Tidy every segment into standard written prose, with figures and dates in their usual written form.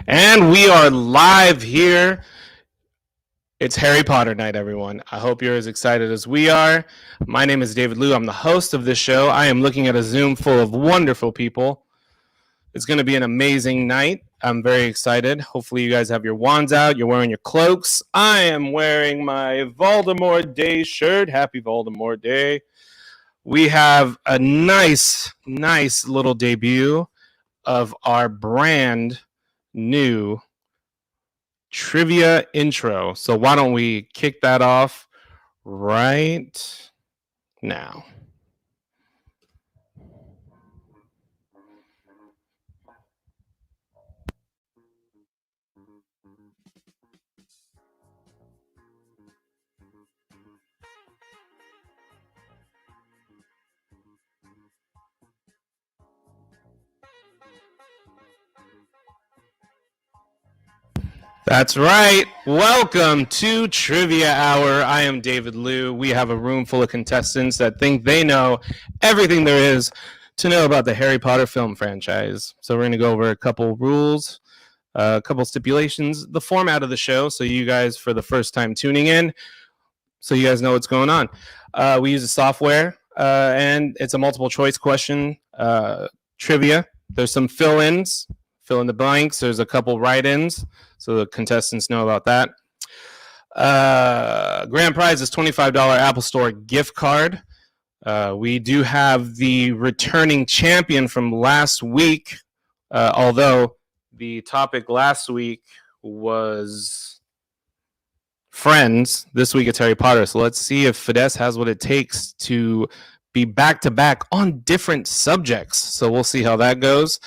And we are live here. It's Harry Potter night, everyone. I hope you're as excited as we are. My name is David Liu. I'm the host of this show. I am looking at a Zoom full of wonderful people. It's going to be an amazing night. I'm very excited. Hopefully, you guys have your wands out. You're wearing your cloaks. I am wearing my Voldemort Day shirt. Happy Voldemort Day. We have a nice little debut of our brand new trivia intro. So why don't we kick that off right now? That's right. Welcome to Trivia Hour. I am David Liu. We have a room full of contestants that think they know everything there is to know about the Harry Potter film franchise. So we're going to go over a couple rules, a couple stipulations, the format of the show, so you guys, for the first time tuning in, so you guys know what's going on. We use a software, and it's a multiple choice question trivia. There's some fill-ins, fill in the blanks. There's a couple write-ins, so the contestants know about that. Grand prize is $25 Apple Store gift card. We do have the returning champion from last week, although the topic last week was Friends. This week it's Harry Potter. So let's see if Fidesz has what it takes to be back-to-back on different subjects. So we'll see how that goes.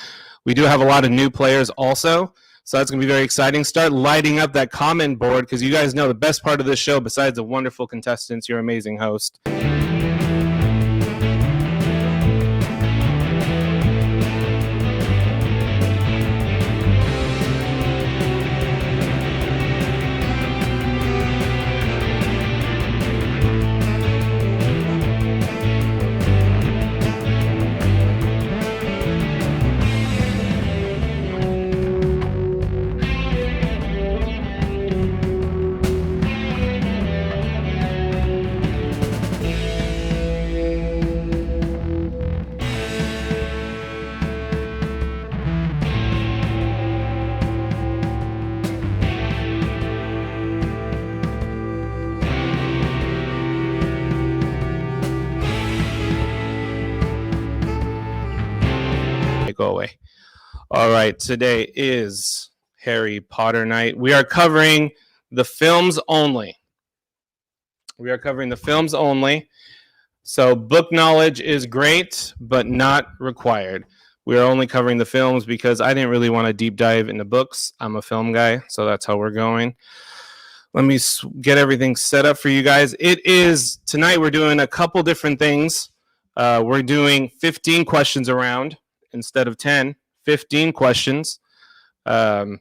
We do have a lot of new players also, so that's going to be very exciting. Start lighting up that comment board, because you guys know the best part of this show, besides the wonderful contestants, your amazing host. Go away. All right, today is Harry Potter night. We are covering the films only. So book knowledge is great, but not required. We are only covering the films because I didn't really want to deep dive into books. I'm a film guy, so that's how we're going. Let me get everything set up for you guys. Tonight we're doing a couple different things. We're doing 15 questions around instead of 10, 15 questions. I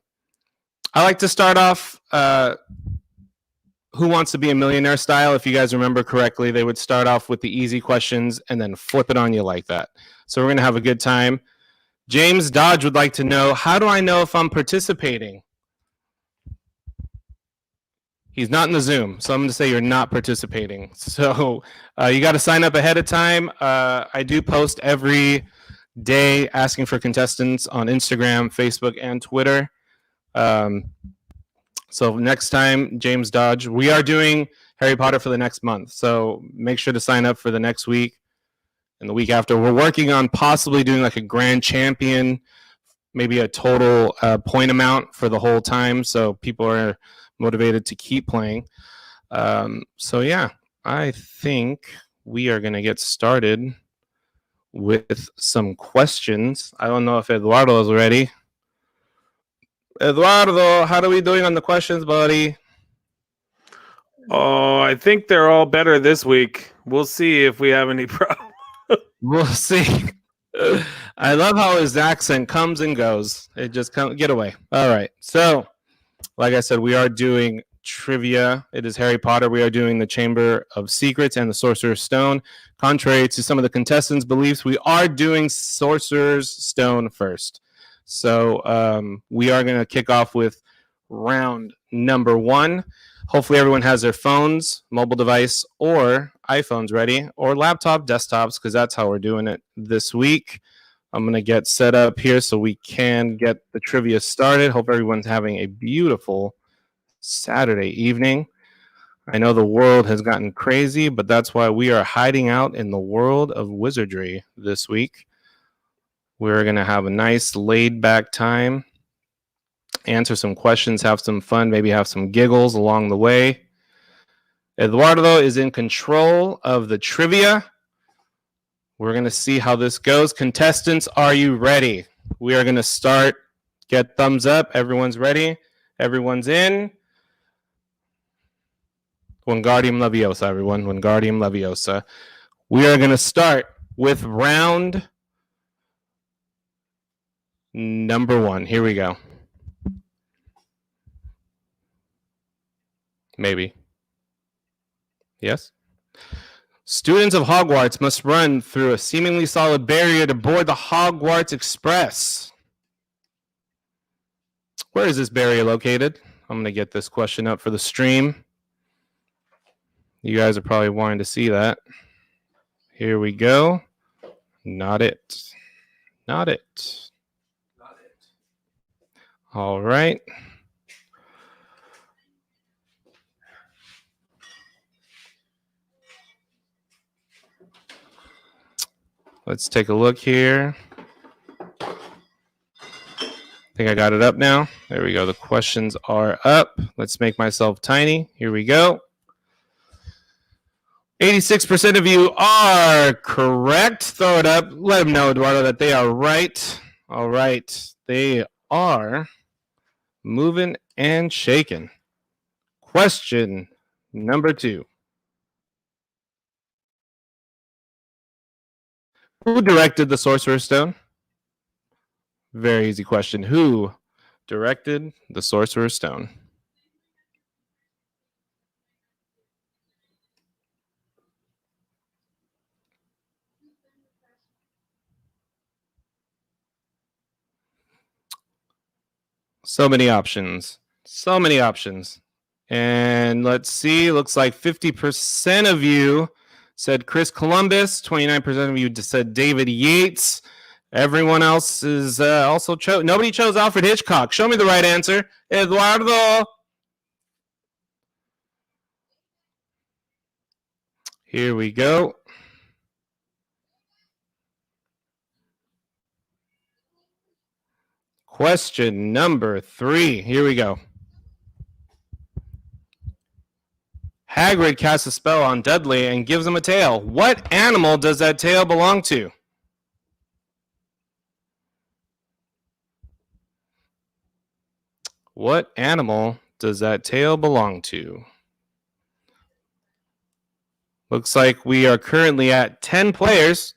like to start off Who Wants to Be a Millionaire style. If you guys remember correctly, they would start off with the easy questions and then flip it on you like that. So we're going to have a good time. James Dodge would like to know, how do I know if I'm participating? He's not in the Zoom, so I'm going to say you're not participating. So you got to sign up ahead of time. I do post every day asking for contestants on Instagram, Facebook, and Twitter. So next time, James Dodge, we are doing Harry Potter for the next month. So make sure to sign up for the next week and the week after. We're working on possibly doing like a grand champion, maybe a total point amount for the whole time, so people are motivated to keep playing. So yeah, I think we are going to get started with some questions. I don't know if Eduardo is ready. Eduardo, how are we doing on the questions, buddy? Oh, I think they're all better this week. We'll see if we have any problem. We'll see. I love how his accent comes and goes. It just get away. All right. So, like I said, we are doing trivia. It is Harry Potter. We are doing the Chamber of Secrets and the Sorcerer's Stone. Contrary to some of the contestants' beliefs, we are doing Sorcerer's Stone first. So we are going to kick off with round number 1. Hopefully everyone has their phones, mobile device, or iPhones ready, or laptop, desktops, because that's how we're doing it this week. I'm going to get set up here so we can get the trivia started. Hope everyone's having a beautiful Saturday evening. I know the world has gotten crazy, but that's why we are hiding out in the world of wizardry this week. We're going to have a nice laid-back time, answer some questions, have some fun, maybe have some giggles along the way. Eduardo is in control of the trivia. We're going to see how this goes. Contestants, are you ready? We are going to start. Get thumbs up. Everyone's ready. Everyone's in. Wingardium Leviosa, everyone. Wingardium Leviosa. We are going to start with round number 1. Here we go. Maybe. Yes? Students of Hogwarts must run through a seemingly solid barrier to board the Hogwarts Express. Where is this barrier located? I'm going to get this question up for the stream. You guys are probably wanting to see that. Here we go. Not it. Not it. Not it. All right. Let's take a look here. I think I got it up now. There we go. The questions are up. Let's make myself tiny. Here we go. 86% of you are correct. Throw it up. Let them know, Eduardo, that they are right. All right. They are moving and shaking. Question number 2. Who directed the Sorcerer's Stone? Very easy question. Who directed the Sorcerer's Stone? So many options. So many options. And let's see. Looks like 50% of you said Chris Columbus. 29% of you said David Yates. Everyone else is also chose. Nobody chose Alfred Hitchcock. Show me the right answer. Eduardo. Here we go. Question number 3. Here we go. Hagrid casts a spell on Dudley and gives him a tail. What animal does that tail belong to? What animal does that tail belong to? Looks like we are currently at 10 players.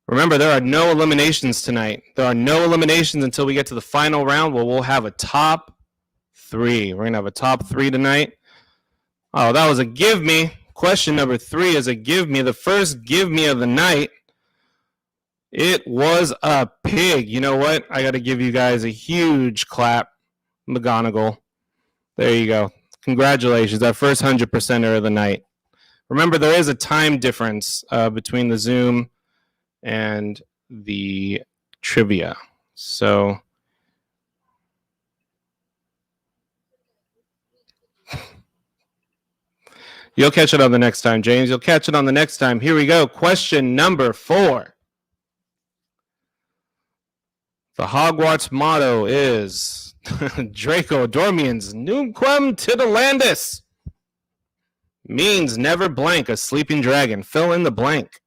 Remember, there are no eliminations tonight. There are no eliminations until we get to the final round where we'll have a top 3. We're going to have a top 3 tonight. Oh, that was a give me. Question number 3 is a give me. The first give me of the night. It was a pig. You know what? I got to give you guys a huge clap. McGonagall. There you go. Congratulations. That first 100%er of the night. Remember, there is a time difference between the Zoom and the trivia. So you'll catch it on the next time, James. You'll catch it on the next time. Here we go. Question number 4. The Hogwarts motto is Draco Dormiens Nunquam Titilandus. Means never blank a sleeping dragon. Fill in the blank.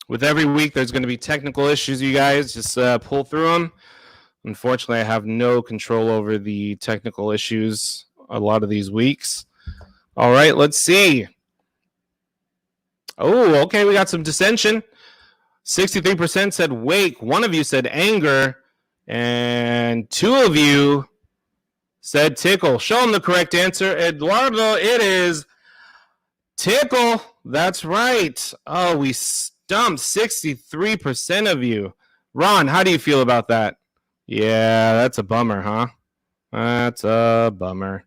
With every week, there's going to be technical issues, you guys. Just pull through them. Unfortunately, I have no control over the technical issues a lot of these weeks. All right, let's see. Oh, okay, we got some dissension. 63% said wake. 1 of you said anger. And 2 of you said tickle. Show them the correct answer. Eduardo, it is tickle. That's right. Oh, we stumped 63% of you. Ron, how do you feel about that? Yeah, that's a bummer, huh? That's a bummer.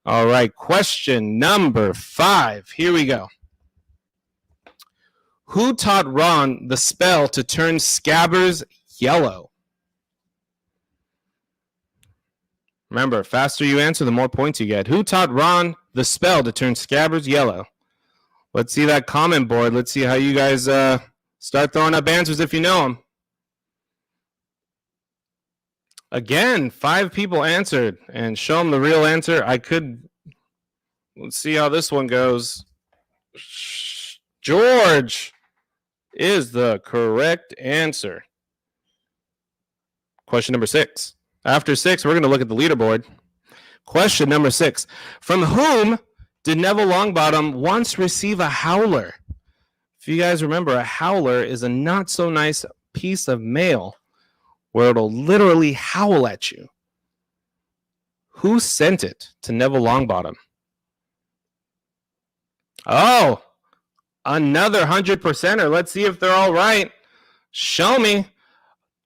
All right, question number 5. Here we go. Who taught Ron the spell to turn Scabbers yellow? Remember, faster you answer, the more points you get. Who taught Ron the spell to turn Scabbers yellow? Let's see that comment board. Let's see how you guys start throwing up answers if you know them. Again, 5 people answered, and show them the real answer. Let's see how this one goes. George is the correct answer. Question number 6. After 6, we're going to look at the leaderboard. Question number 6. From whom did Neville Longbottom once receive a howler? If you guys remember, a howler is a not so nice piece of mail where it'll literally howl at you. Who sent it to Neville Longbottom? Oh, another 100%er. Let's see if they're all right. Show me.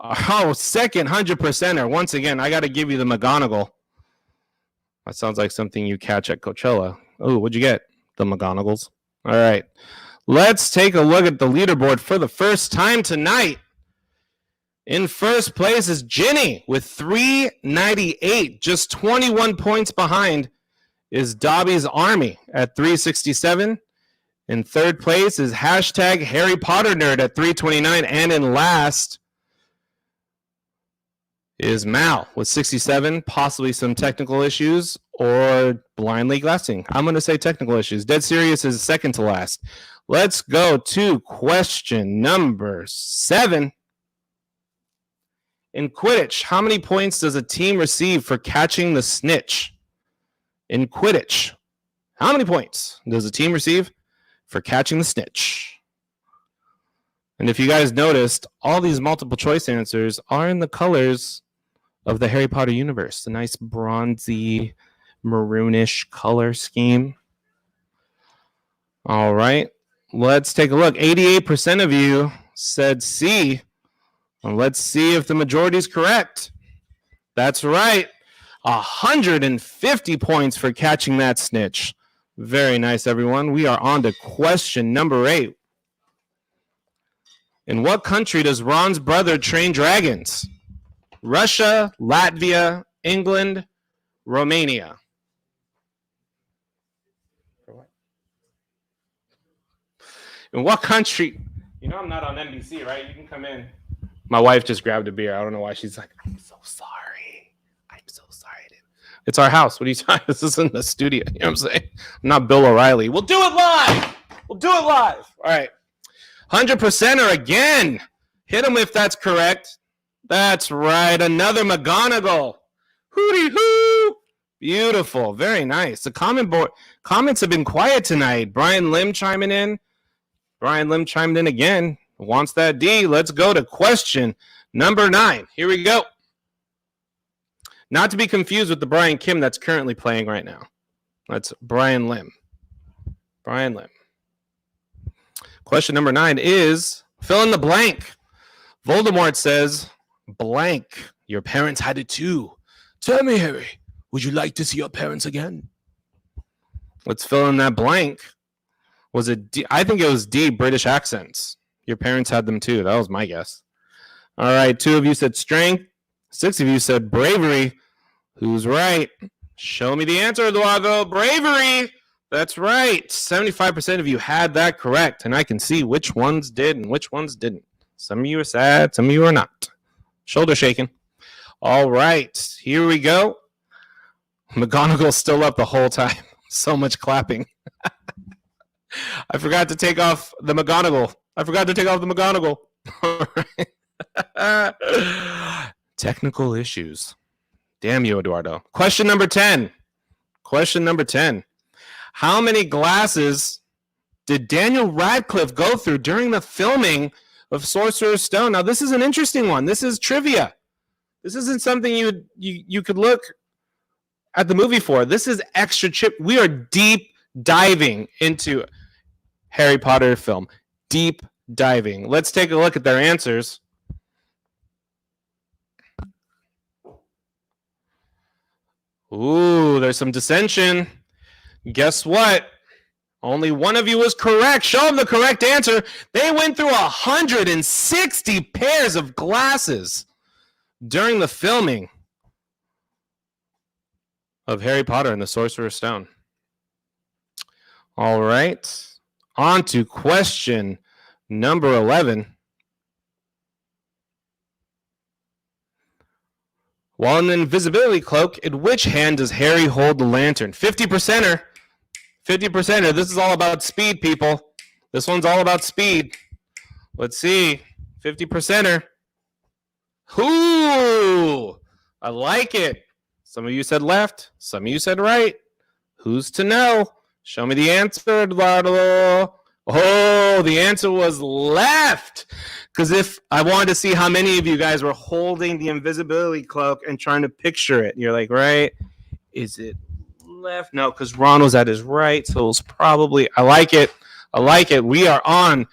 Oh, second 100%er. Once again, I got to give you the McGonagall. That sounds like something you catch at Coachella. Oh, what'd you get? The McGonagalls. All right. Let's take a look at the leaderboard for the first time tonight. In first place is Ginny with 398. Just 21 points behind is Dobby's Army at 367. In third place is hashtag Harry Potter Nerd at 329. And in last is Mal with 67. Possibly some technical issues or blindly guessing. I'm going to say technical issues. Dead Serious is second to last. Let's go to question number 7. In Quidditch, how many points does a team receive for catching the snitch? In Quidditch, how many points does a team receive for catching the snitch? And if you guys noticed, all these multiple choice answers are in the colors of the Harry Potter universe. The nice bronzy, maroonish color scheme. All right, let's take a look. 88% of you said C. Well, let's see if the majority is correct. That's right. 150 points for catching that snitch. Very nice, everyone. We are on to question number 8. In what country does Ron's brother train dragons? Russia, Latvia, England, Romania. In what country? You know I'm not on NBC, right? You can come in. My wife just grabbed a beer. I don't know why. She's like, I'm so sorry. I'm so sorry. It's our house. What are you talking? This isn't the studio. You know what I'm saying? I'm not Bill O'Reilly. We'll do it live. We'll do it live. All right. 100%er again. Hit him if that's correct. That's right. Another McGonagall. Hooty hoo. Beautiful. Very nice. The comments have been quiet tonight. Brian Lim chiming in. Brian Lim chimed in again. Wants that D. Let's go to question number 9. Here we go. Not to be confused with the Brian Kim that's currently playing right now. That's Brian Lim. Brian Lim. Question number 9 is fill in the blank. Voldemort says, blank. Your parents had it too. Tell me, Harry, would you like to see your parents again? Let's fill in that blank. Was it D? I think it was D, British accents. Your parents had them too. That was my guess. All right. 2 of you said strength. 6 of you said bravery. Who's right? Show me the answer, Eduardo. Bravery. That's right. 75% of you had that correct. And I can see which ones did and which ones didn't. Some of you are sad. Some of you are not. Shoulder shaking. All right. Here we go. McGonagall's still up the whole time. So much clapping. I forgot to take off the McGonagall. All right. Technical issues. Damn you, Eduardo. Question number 10. How many glasses did Daniel Radcliffe go through during the filming of Sorcerer's Stone? Now, this is an interesting one. This is trivia. This isn't something you could look at the movie for. This is extra chip. We are deep diving into Harry Potter film. Deep diving. Let's take a look at their answers. Ooh, there's some dissension. Guess what? Only one of you was correct. Show them the correct answer. They went through 160 pairs of glasses during the filming of Harry Potter and the Sorcerer's Stone. All right. On to question number 11. While in the invisibility cloak, in which hand does Harry hold the lantern? 50%er. 50%er. This is all about speed, people. This one's all about speed. Let's see. 50%er. Ooh, I like it. Some of you said left. Some of you said right. Who's to know? Show me the answer, Eduardo. Oh, the answer was left. Because if I wanted to see how many of you guys were holding the invisibility cloak and trying to picture it, you're like, right? Is it left? No, because Ron was at his right, so it was probably. I like it. I like it. We are on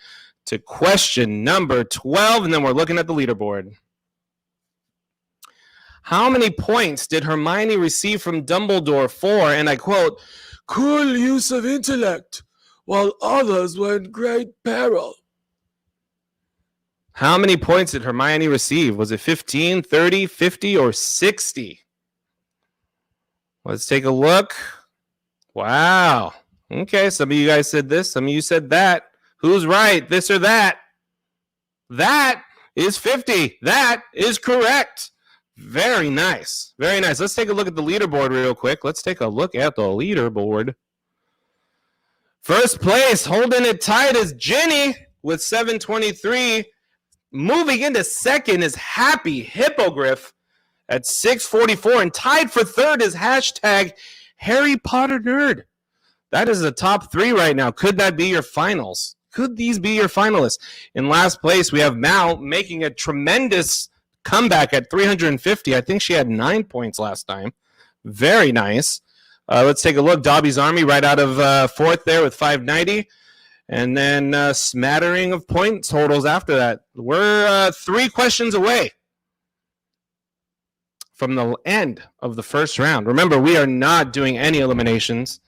to question number 12, and then we're looking at the leaderboard. How many points did Hermione receive from Dumbledore for, and I quote, "cruel use of intellect, while others were in great peril"? How many points did Hermione receive? Was it 15, 30, 50, or 60? Let's take a look. Wow. Okay, some of you guys said this. Some of you said that. Who's right? This or that? That is 50. That is correct. Very nice. Very nice. Let's take a look at the leaderboard real quick. Let's take a look at the leaderboard. First place, holding it tight, is Ginny with 723. Moving into second is Happy Hippogriff at 644. And tied for third is hashtag Harry Potter Nerd. That is the top three right now. Could that be your finals? Could these be your finalists? In last place, we have Mal making a tremendous comeback at 350. I think she had 9 points last time. Very nice. Let's take a look. Dobby's Army right out of fourth there with 590. And then smattering of point totals after that. We're 3 questions away from the end of the first round. Remember, we are not doing any eliminations.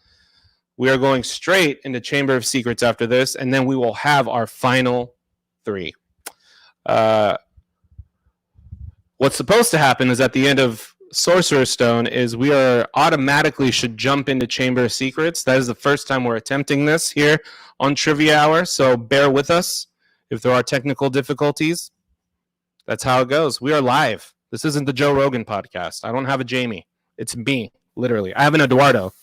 We are going straight into Chamber of Secrets after this, and then we will have our final 3. What's supposed to happen is at the end of Sorcerer's Stone is we are automatically should jump into Chamber of Secrets. That is the first time we're attempting this here on Trivia Hour, so bear with us if there are technical difficulties. That's how it goes. We are live. This isn't the Joe Rogan podcast. I don't have a Jamie. It's me, literally. I have an Eduardo.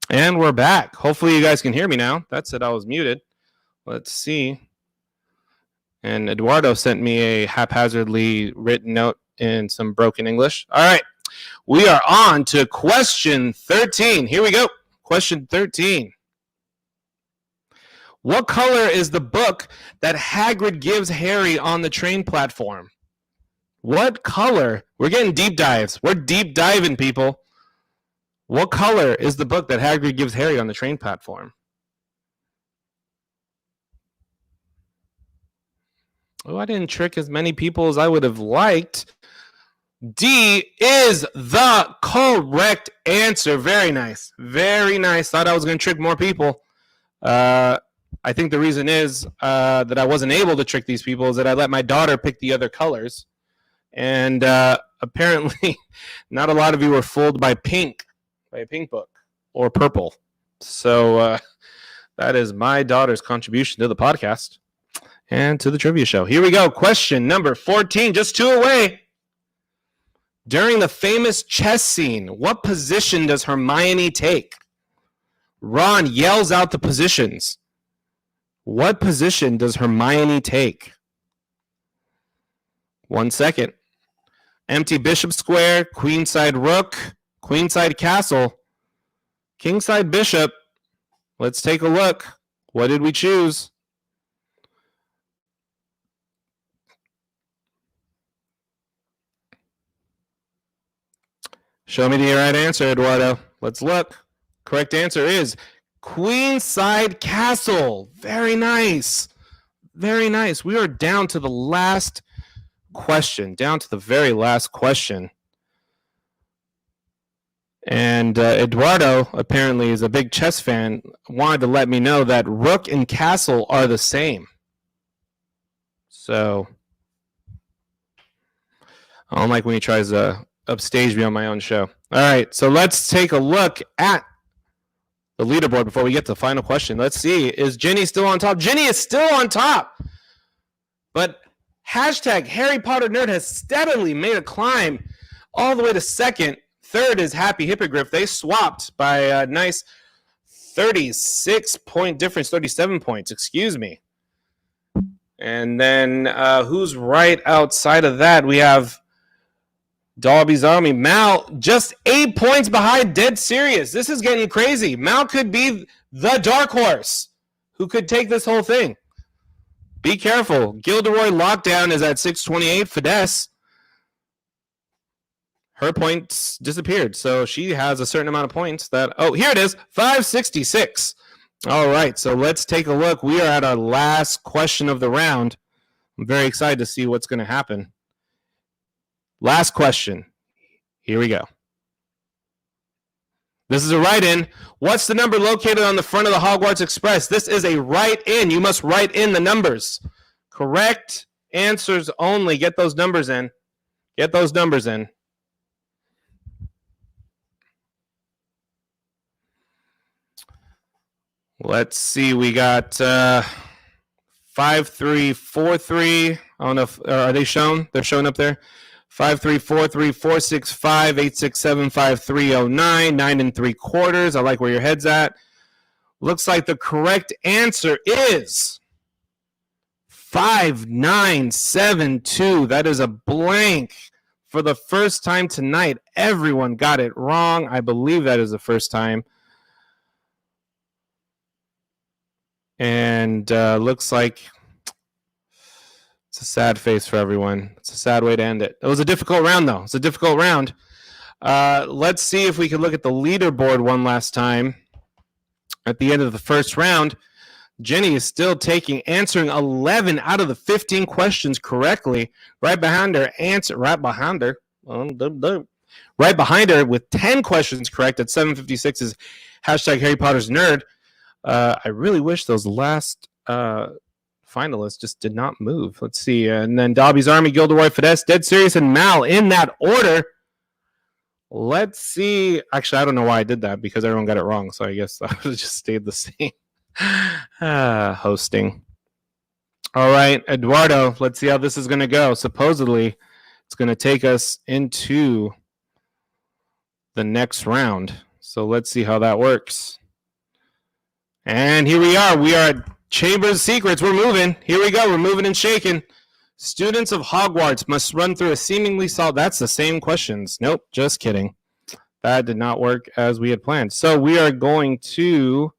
And we're back. Hopefully you guys can hear me now. That said I was muted. Let's see. And Eduardo sent me a haphazardly written note in some broken English. All right. We are on to question 13. Here we go. Question 13. What color is the book that Hagrid gives Harry on the train platform? What color? We're getting deep dives. We're deep diving, people. What color is the book that Hagrid gives Harry on the train platform? Oh, I didn't trick as many people as I would have liked. D is the correct answer. Very nice. Very nice. Thought I was going to trick more people. I think the reason is that I wasn't able to trick these people is that I let my daughter pick the other colors. And apparently not a lot of you were fooled by pink. By a pink book or purple. So that is my daughter's contribution to the podcast. and to the trivia show. Here we go. Question number 14, just 2 away. During the famous chess scene, what position does Hermione take? Ron yells out the positions. What position does Hermione take? 1 second. Empty bishop square, queenside rook, queenside castle, kingside bishop. Let's take a look. What did we choose? Show me the right answer, Eduardo. Let's look. Correct answer is queenside castle. Very nice. Very nice. We are down to the last question, down to the very last question. And Eduardo apparently is a big chess fan, wanted to let me know that rook and castle are the same. So I don't like when he tries to upstage me on my own show. All right, so let's take a look at the leaderboard before we get to the final question. Let's see, is Ginny still on top? Ginny is still on top, but hashtag Harry Potter Nerd has steadily made a climb all the way to second. Third is Happy Hippogriff. They swapped by a nice 36-point difference, 37 points, excuse me. And then who's right outside of that? We have Darby's Army. Mal just 8 points behind Dead Serious. This is getting crazy. Mal could be the dark horse who could take this whole thing. Be careful. Gilderoy Lockdown is at 628. Fidesz, her points disappeared. So she has a certain amount of points that, oh, here it is, 566. All right, so let's take a look. We are at our last question of the round. I'm very excited to see what's going to happen. Last question. Here we go. This is a write-in. What's the number located on the front of the Hogwarts Express? This is a write-in. You must write in the numbers. Correct answers only. Get those numbers in. Get those numbers in. Let's see. We got 5343. I don't know if are they shown? They're shown up there. 5343 465 867 5309 9 3/4. I like where your head's at. Looks like the correct answer is 5972. That is a blank for the first time tonight. Everyone got it wrong. I believe that is the first time. And looks like it's a sad face for everyone. It's a sad way to end it. It was a difficult round, though. It's a difficult round. Let's see if we can look at the leaderboard one last time. At the end of the first round, Jenny is still answering 11 out of the 15 questions correctly. Right behind her with 10 questions correct at 756 is hashtag Harry Potter's Nerd. I really wish those last finalists just did not move. Let's see. And then Dobby's Army, Gilderoy, Fidesz, Dead Serious, and Mal in that order. Let's see. Actually, I don't know why I did that because everyone got it wrong. So I guess I would have just stayed the same. Hosting. All right, Eduardo, let's see how this is going to go. Supposedly, it's going to take us into the next round. So let's see how that works. And here we are. We are at Chamber of Secrets. We're moving. Here we go. We're moving and shaking. Students of Hogwarts must run through a seemingly solved. That's the same questions. Nope, just kidding. That did not work as we had planned. So we are going to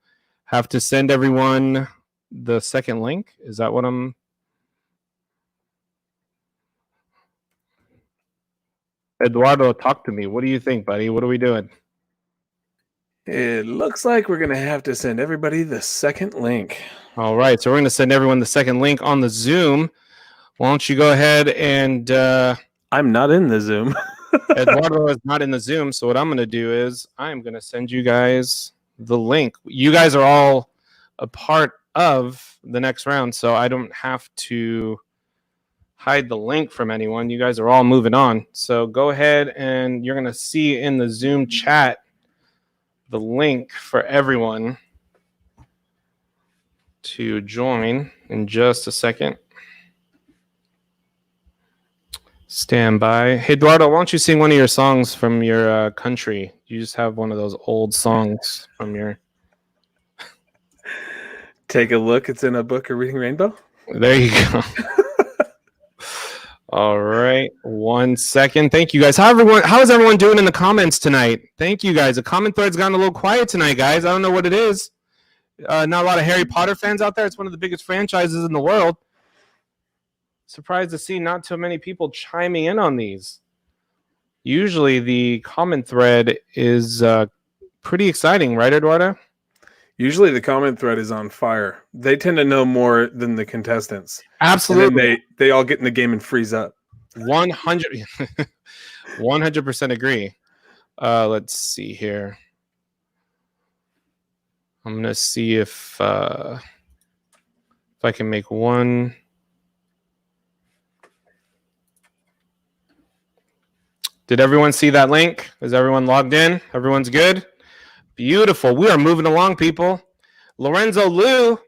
have to send everyone the second link. Is that what I'm... Eduardo, talk to me. What do you think, buddy? What are we doing? It looks like we're going to have to send everybody the second link. All right, so we're going to send everyone the second link on the Zoom. Why don't you go ahead and... I'm not in the Zoom. Eduardo is not in the Zoom, so what I'm going to do is I'm going to send you guys the link. You guys are all a part of the next round, so I don't have to hide the link from anyone. You guys are all moving on. So go ahead and you're going to see in the Zoom chat the link for everyone. to join in just a second. Stand by. Hey, Eduardo, why don't you sing one of your songs from your country? You just have one of those old songs from your... Take a look. It's in a book of Reading Rainbow. There you go. All right. 1 second. Thank you guys. How is everyone doing in the comments tonight? Thank you guys. The comment thread's gotten a little quiet tonight, guys. I don't know what it is. Not a lot of Harry Potter fans out there. It's one of the biggest franchises in the world. Surprised to see not too many people chiming in on these. Usually the comment thread is pretty exciting, right, Eduardo? Usually the comment thread is on fire. They tend to know more than the contestants. Absolutely. And then they all get in the game and freeze up. 100% agree. Let's see here. I'm going to see if I can make one. Did everyone see that link? Is everyone logged in? Everyone's good? Beautiful. We are moving along, people. Lorenzo Liu.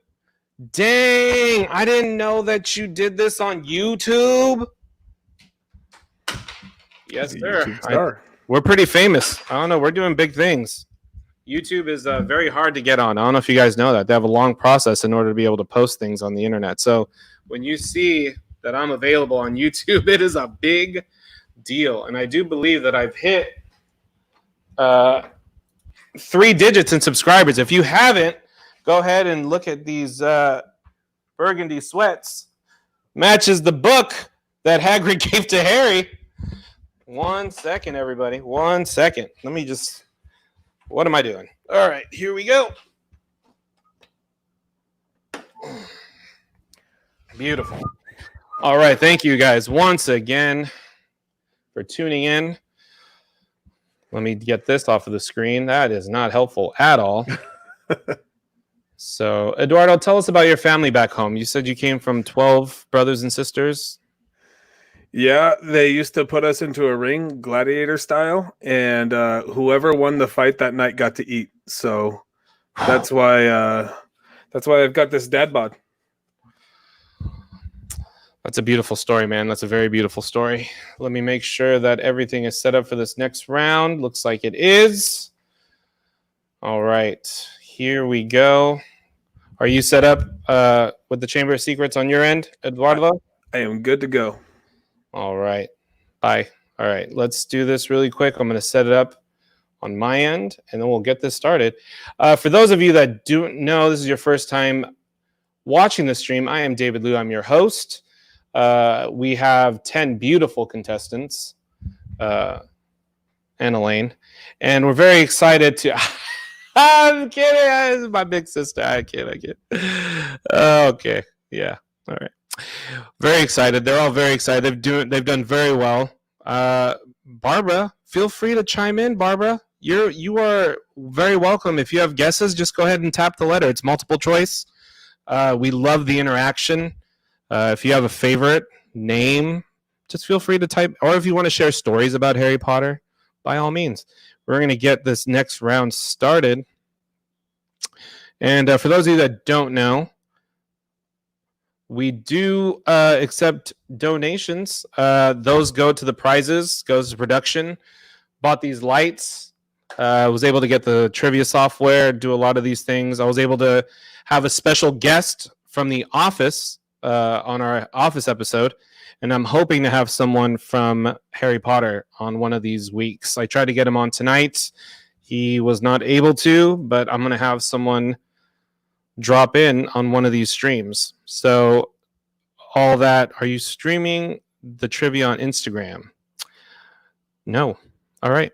Dang, I didn't know that you did this on YouTube. Yes, sir. We're pretty famous. I don't know. We're doing big things. YouTube is very hard to get on. I don't know if you guys know that. They have a long process in order to be able to post things on the internet. So when you see that I'm available on YouTube, it is a big deal. And I do believe that I've hit 3 digits in subscribers. If you haven't, go ahead and look at these burgundy sweats. Matches the book that Hagrid gave to Harry. 1 second, everybody. 1 second. Let me just... What am I doing? All right, here we go. Beautiful. All right, thank you guys once again for tuning in. Let me get this off of the screen. That is not helpful at all. So, Eduardo, tell us about your family back home. You said you came from 12 brothers and sisters. Yeah, they used to put us into a ring, gladiator style, and whoever won the fight that night got to eat. So that's why I've got this dad bod. That's a beautiful story, man. That's a very beautiful story. Let me make sure that everything is set up for this next round. Looks like it is. All right, here we go. Are you set up with the Chamber of Secrets on your end, Eduardo? I am good to go. All right. Bye. All right. Let's do this really quick. I'm going to set it up on my end, and then we'll get this started. For those of you that don't know, this is your first time watching the stream, I am David Liu. I'm your host. We have 10 beautiful contestants, and Elaine, and we're very excited to... I'm kidding. This is my big sister. I kid. Okay. Yeah. All right. Very excited. They're all very excited. They've done very well. Barbara, feel free to chime in. Barbara, you are very welcome. If you have guesses, just go ahead and tap the letter. It's multiple choice. We love the interaction. If you have a favorite name, just feel free to type. Or if you want to share stories about Harry Potter, by all means. We're going to get this next round started. And for those of you that don't know, we do accept donations. Those go to the prizes, goes to production. Bought these lights. Was able to get the trivia software, do a lot of these things. I was able to have a special guest from The Office on our Office episode. And I'm hoping to have someone from Harry Potter on one of these weeks. I tried to get him on tonight. He was not able to, but I'm going to have someone drop in on one of these streams. So all that, are you streaming the trivia on Instagram? No. All right.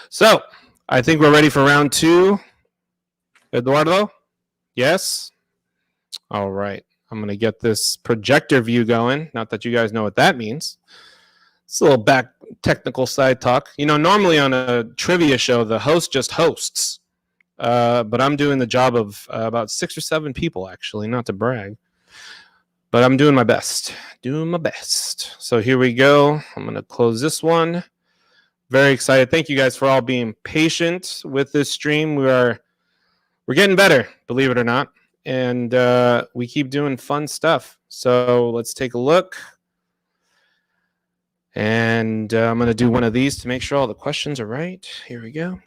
So I think we're ready for round 2. Eduardo? Yes? All right. I'm going to get this projector view going. Not that you guys know what that means. It's a little back technical side talk. You know, normally on a trivia show, the host just hosts. But I'm doing the job of about 6 or 7 people, actually, not to brag. But I'm doing my best. So here we go. I'm going to close this one. Very excited. Thank you guys for all being patient with this stream. We're getting better, believe it or not. and we keep doing fun stuff. So let's take a look. And I'm going to do one of these to make sure all the questions are right. Here we go.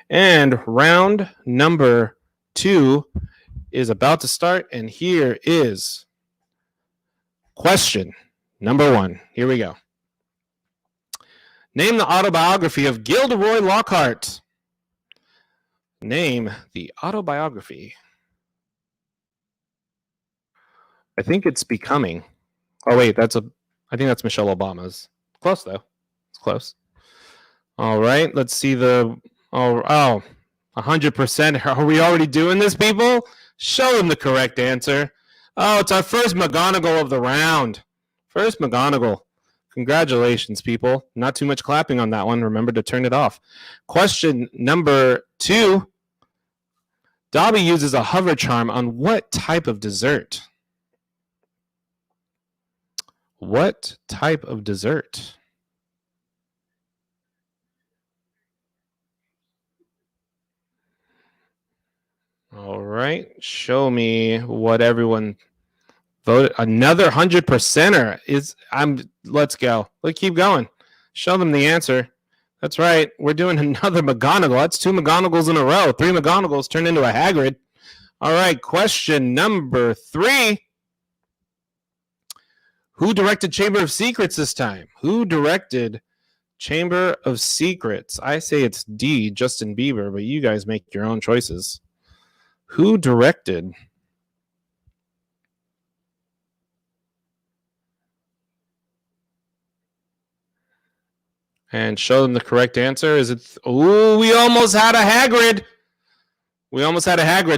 And round number 2 is about to start. And here is question number 1. Here we go. Name the autobiography of Gilderoy Lockhart. Name the autobiography. I think it's Becoming. Oh, wait, I think that's Michelle Obama's. Close, though. It's close. All right, let's see the... Oh, 100%. Are we already doing this, people? Show them the correct answer. Oh, it's our first McGonagall of the round. First McGonagall. Congratulations, people. Not too much clapping on that one. Remember to turn it off. Question number 2. Dobby uses a hover charm on what type of dessert? What type of dessert? All right. Show me what everyone voted. Another 100%er is. Let's go. Let's keep going. Show them the answer. That's right. We're doing another McGonagall. That's 2 McGonagalls in a row. 3 McGonagalls turned into a Hagrid. All right. Question number 3. Who directed Chamber of Secrets this time? Who directed Chamber of Secrets? I say it's D, Justin Bieber, but you guys make your own choices. Who directed? And show them the correct answer. Is it? Oh, we almost had a Hagrid.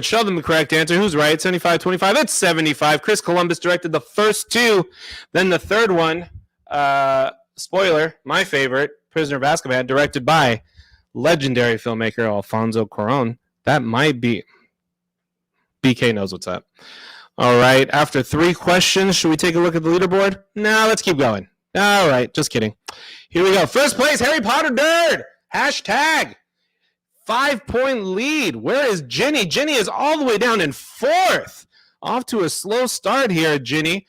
Show them the correct answer. Who's right? 75-25. It's 75. Chris Columbus directed the first 2. Then the third one, spoiler, my favorite, Prisoner of Azkaban, directed by legendary filmmaker Alfonso Cuarón. That might be... BK knows what's up. All right. After 3 questions, should we take a look at the leaderboard? No, let's keep going. All right. Just kidding. Here we go. First place, Harry Potter nerd. Hashtag 5-point lead. Where is Ginny? Ginny is all the way down in 4th. Off to a slow start here, Ginny.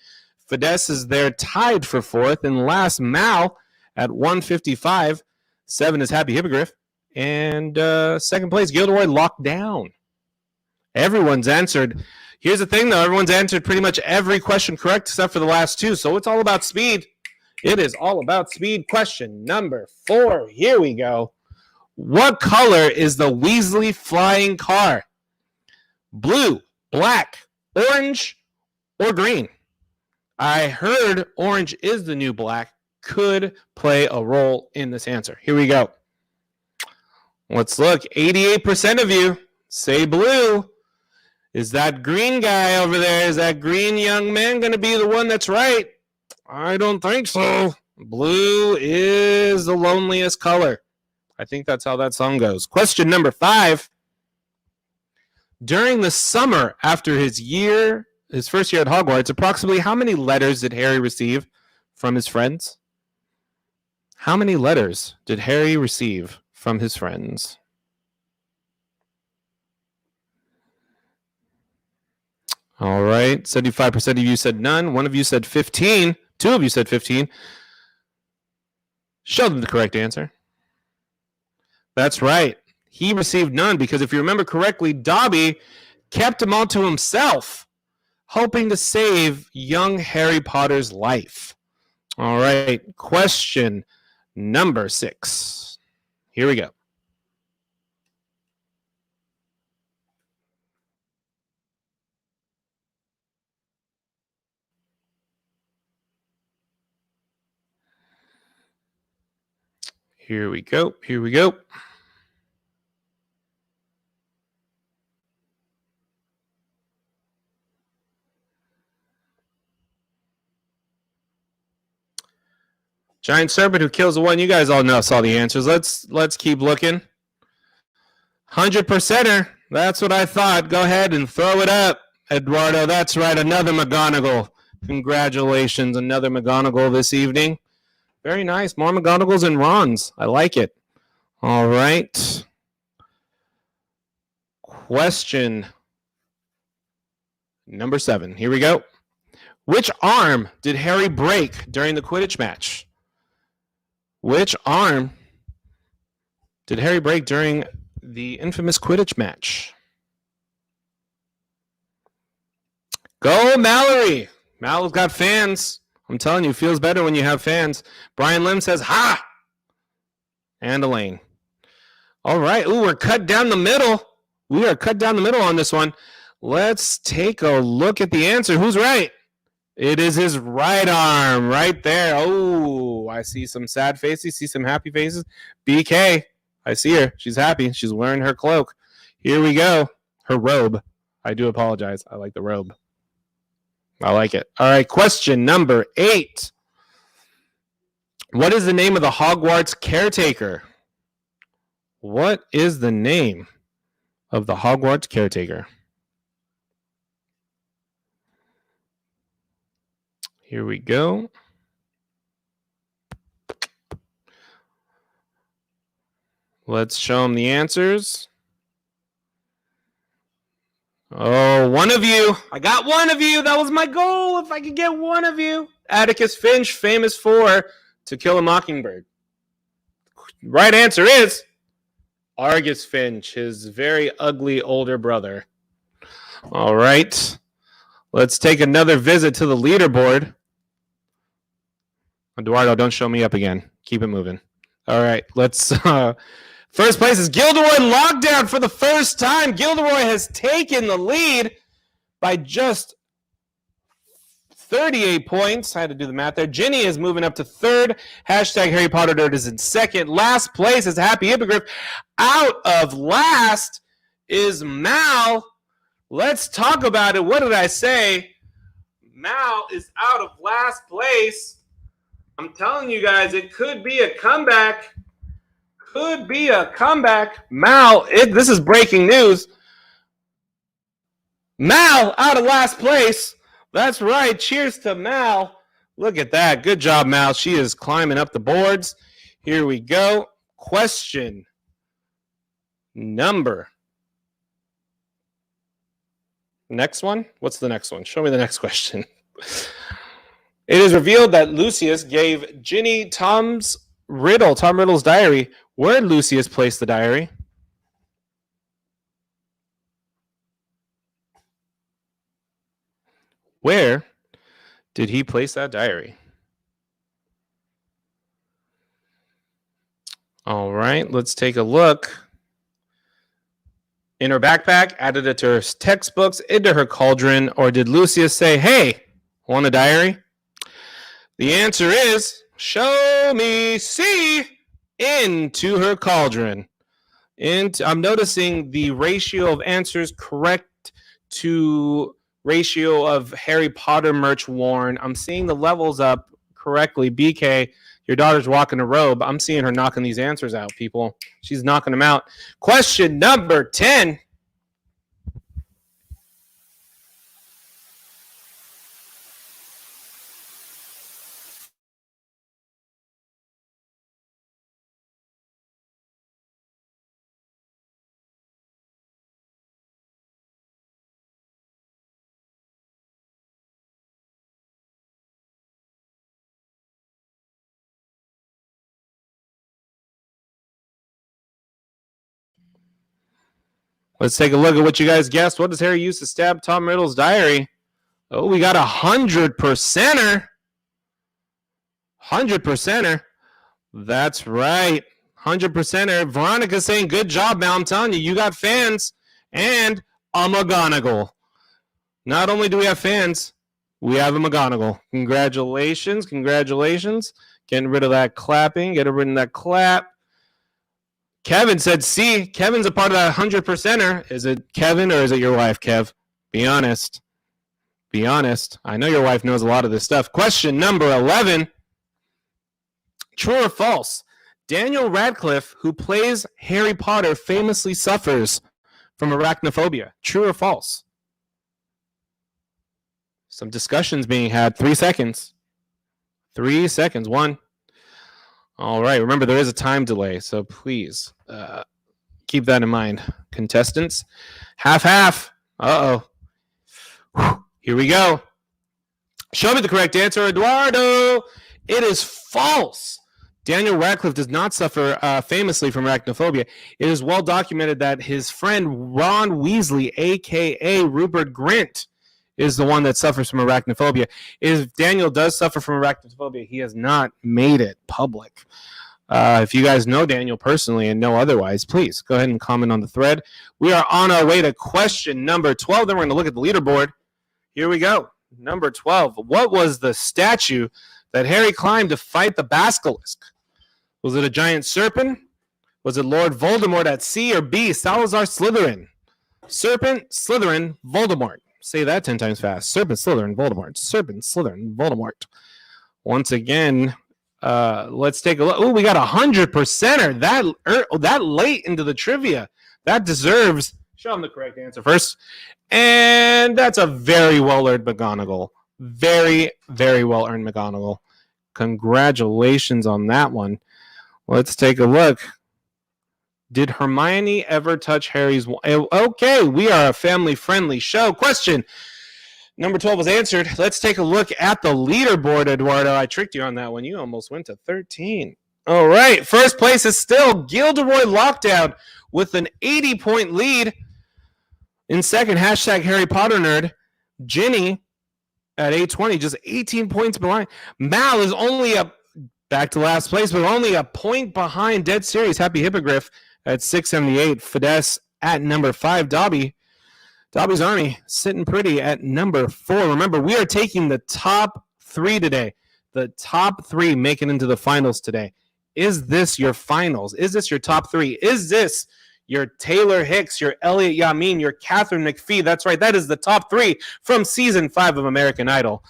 Fidesz is there tied for 4th. And last, Mal at 155. 7 is Happy Hippogriff. And second place, Gilderoy locked down. Everyone's answered. Here's the thing, though. Everyone's answered pretty much every question correct except for the last 2. So it's all about speed. It is all about speed. Question number 4. Here we go. What color is the Weasley flying car? Blue, black, orange, or green? I heard orange is the new black. Could play a role in this answer. Here we go. Let's look. 88% of you say blue. Is that green guy over there, is that green young man going to be the one that's right? I don't think so. Blue is the loneliest color. I think that's how that song goes. Question number 5. During the summer after his first year at Hogwarts, approximately how many letters did Harry receive from his friends? How many letters did Harry receive from his friends? All right. 75% of you said none. 1 of you said 15. 2 of you said 15. Show them the correct answer. That's right. He received none because if you remember correctly, Dobby kept him all to himself, hoping to save young Harry Potter's life. All right. Question number 6. Here we go. Here we go. Here we go. Giant serpent who kills the one. You guys all saw the answers. Let's keep looking. 100%er. That's what I thought. Go ahead and throw it up, Eduardo. That's right. Another McGonagall. Congratulations. Another McGonagall this evening. Very nice. More McGonagalls and Rons. I like it. All right. Question Number 7. Here we go. Which arm did Harry break during the Quidditch match? Which arm did Harry break during the infamous Quidditch match? Go, Mallory. Mal's got fans. I'm telling you, it feels better when you have fans. Brian Lim says, ha! And Elaine. All right. Ooh, we're cut down the middle. We are cut down the middle on this one. Let's take a look at the answer. Who's right? It is his right arm right there. Oh, I see some sad faces. See some happy faces. BK, I see her. She's happy. She's wearing her cloak. Here we go. Her robe. I do apologize. I like the robe. I like it. All right, question number 8. What is the name of the Hogwarts caretaker? What is the name of the Hogwarts caretaker? Here we go. Let's show them the answers. Oh, one of you. I got one of you. That was my goal. If I could get one of you. Atticus Finch, famous for To Kill a Mockingbird. Right answer is Argus Finch, his very ugly older brother. All right. Let's take another visit to the leaderboard. Eduardo, don't show me up again. Keep it moving. All right. Let's... First place is Gilderoy Lockdown for the first time. Gilderoy has taken the lead by just 38 points. I had to do the math there. Ginny is moving up to third. Hashtag Harry Potter Nerd is in second. Last place is Happy Hippogriff. Out of last is Mal. Let's talk about it. What did I say? Mal is out of last place. I'm telling you guys, it could be a comeback. Could be a comeback. Mal, this is breaking news. Mal out of last place. That's right. Cheers to Mal. Look at that. Good job, Mal. She is climbing up the boards. Here we go. Question number. Next one? What's the next one? Show me the next question. It is revealed that Lucius gave Ginny Tom Riddle's diary. Where did Lucius place the diary? Where did he place that diary? All right, let's take a look. In her backpack, added it to her textbooks, into her cauldron, or did Lucius say, hey, want a diary? The answer is, show me C, into her cauldron. And I'm noticing the ratio of answers correct to ratio of Harry Potter merch worn. I'm seeing the levels up correctly. BK, your daughter's walking a robe. I'm seeing her knocking these answers out, people. She's knocking them out. Question number 10. Let's take a look at what you guys guessed. What does Harry use to stab Tom Riddle's diary? Oh, we got 100%er. 100%er. That's right. 100%er. Veronica's saying, good job, Mal. I'm telling you, you got fans. And a McGonagall. Not only do we have fans, we have a McGonagall. Congratulations. Congratulations. Getting rid of that clapping. Getting rid of that clap. Kevin said, see, Kevin's a part of that 100%er. Is it Kevin or is it your wife, Kev? Be honest. Be honest. I know your wife knows a lot of this stuff. Question number 11. True or false? Daniel Radcliffe, who plays Harry Potter, famously suffers from arachnophobia. True or false? Some discussions being had. 3 seconds. 3 seconds. 1. All right. Remember, there is a time delay, so please keep that in mind. Contestants, half. Uh-oh. Here we go. Show me the correct answer, Eduardo. It is false. Daniel Radcliffe does not suffer famously from arachnophobia. It is well documented that his friend Ron Weasley, a.k.a. Rupert Grint, is the one that suffers from arachnophobia. If Daniel does suffer from arachnophobia, he has not made it public. If you guys know Daniel personally and know otherwise, please go ahead and comment on the thread. We are on our way to question number 12. Then we're going to look at the leaderboard. Here we go. Number 12. What was the statue that Harry climbed to fight the basilisk? Was it a giant serpent? Was it Lord Voldemort at C, or B, Salazar Slytherin? Serpent, Slytherin, Voldemort. Say that 10 times fast. Serpent, Slytherin, Voldemort. Serpent, Slytherin, Voldemort. Once again, let's take a look. Oh, we got 100%er that late into the trivia. That deserves. Show them the correct answer first. And that's a very well-earned McGonagall. Very, very well-earned McGonagall. Congratulations on that one. Let's take a look. Did Hermione ever touch Harry's... Okay, we are a family-friendly show. Question number 12 was answered. Let's take a look at the leaderboard, Eduardo. I tricked you on that one. You almost went to 13. All right, first place is still Gilderoy Lockdown with an 80-point lead. In second, hashtag Harry Potter Nerd. Ginny at 820, just 18 points behind. Mal is only back to last place, but only a point behind Dead Serious Happy Hippogriff at 678. Fidesz at number 5. Dobby's Army sitting pretty at number 4. Remember, we are taking the top 3 today. The top 3 making into the finals today. Is this your finals? Is this your top 3? Is this your Taylor Hicks, your Elliot Yamin, your Catherine McPhee? That's right. That is the top 3 from season 5 of American Idol.